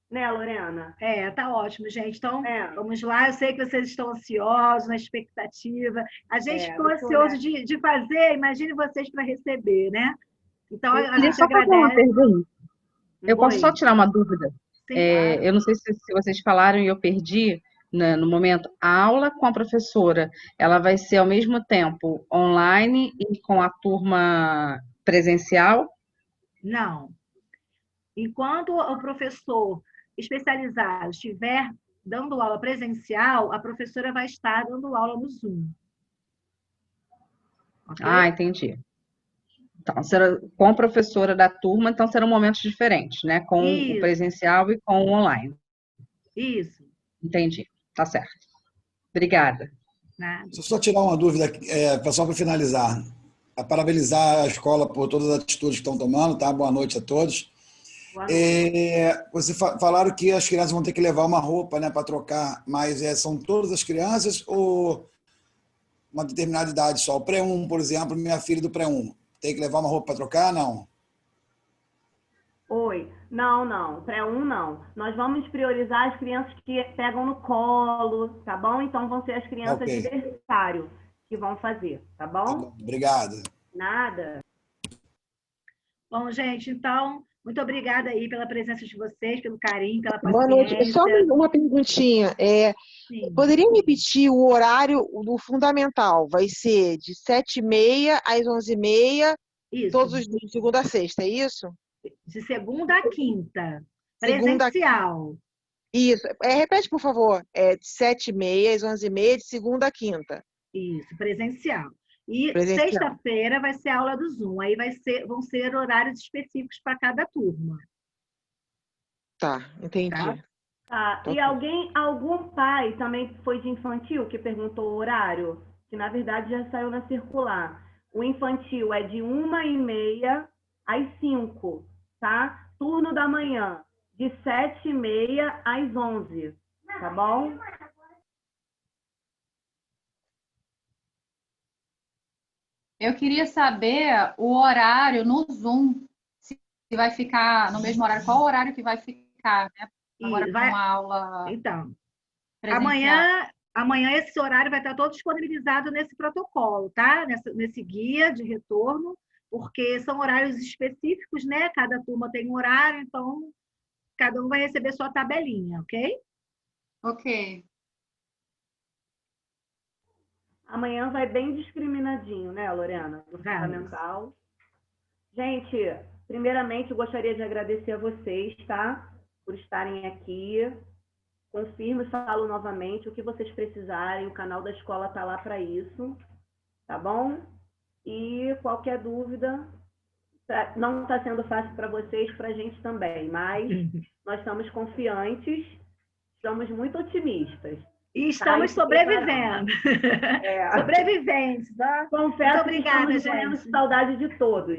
Né, Lorena? Tá ótimo, gente. Então, vamos lá. Eu sei que vocês estão ansiosos, na expectativa. A gente ficou ansioso de fazer, imagine vocês para receber, né? Então, a gente só fazer uma pergunta. Eu posso só tirar uma dúvida? Sim, claro. Eu não sei se vocês falaram e eu perdi, né, no momento. A aula com a professora, ela vai ser ao mesmo tempo online e com a turma presencial? Não. Enquanto o professor especializado estiver dando aula presencial, a professora vai estar dando aula no Zoom. Okay? Entendi. Então, com a professora da turma, então serão momentos diferentes, né? Com o presencial e com o online. Isso. Entendi. Tá certo. Obrigada. Nada. Deixa eu só tirar uma dúvida, só para finalizar. Parabenizar a escola por todas as atitudes que estão tomando, tá? Boa noite a todos. Vocês falaram que as crianças vão ter que levar uma roupa, né, para trocar, mas são todas as crianças ou uma determinada idade só? O pré-1, por exemplo, minha filha do pré-1, tem que levar uma roupa para trocar, não? Oi. Não. Pré-1 não. Nós vamos priorizar as crianças que pegam no colo, tá bom? Então vão ser as crianças de berçário que vão fazer, tá bom? Tá bom. Obrigado. Nada. Bom, gente, então, muito obrigada aí pela presença de vocês, pelo carinho, pela paciência. Boa noite. Só uma perguntinha. Poderiam repetir o horário do fundamental? Vai ser de 7h30 às 11h30, todos os dias, de segunda a sexta, é isso? De segunda a quinta. Presencial. Isso. Repete, por favor. De 7h30 às 11h30, de segunda a quinta. Isso, presencial. E sexta-feira vai ser aula do Zoom. Aí vão ser horários específicos para cada turma. Tá, entendi. Tá. E algum pai também foi de infantil que perguntou o horário? que na verdade já saiu na circular. O infantil é de 1h30 às 5, tá? Turno da manhã, de 7h30 às 11, tá bom? Eu queria saber o horário no Zoom, se vai ficar no mesmo horário, qual o horário que vai ficar, né? Agora com uma aula então, presencial. Amanhã esse horário vai estar todo disponibilizado nesse protocolo, tá? Nesse guia de retorno, porque são horários específicos, né? Cada turma tem um horário, então cada um vai receber sua tabelinha, ok? Ok. Amanhã vai bem discriminadinho, né, Lorena? Do fundamental. Gente, primeiramente eu gostaria de agradecer a vocês, tá? Por estarem aqui. Confirmo e falo novamente o que vocês precisarem. O canal da escola tá lá para isso, tá bom? E qualquer dúvida, não está sendo fácil para vocês, para a gente também, mas nós estamos confiantes, estamos muito otimistas. E estamos sobrevivendo. Sobreviventes, tá? Confesso que estamos morrendo de saudade de todos.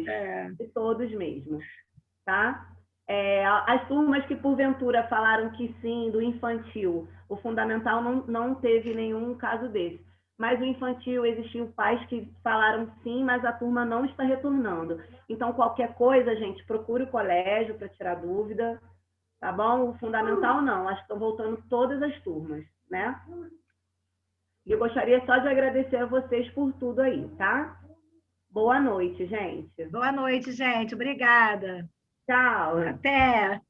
De todos mesmo. Tá? As turmas que, porventura, falaram que sim, do infantil, o fundamental não teve nenhum caso desse. Mas o infantil, existiam pais que falaram sim, mas a turma não está retornando. Então, qualquer coisa, gente, procure o colégio para tirar dúvida. Tá bom? O fundamental não. Acho que estão voltando todas as turmas, né? E eu gostaria só de agradecer a vocês por tudo aí, tá? Boa noite, gente. Boa noite, gente. Obrigada. Tchau. Até.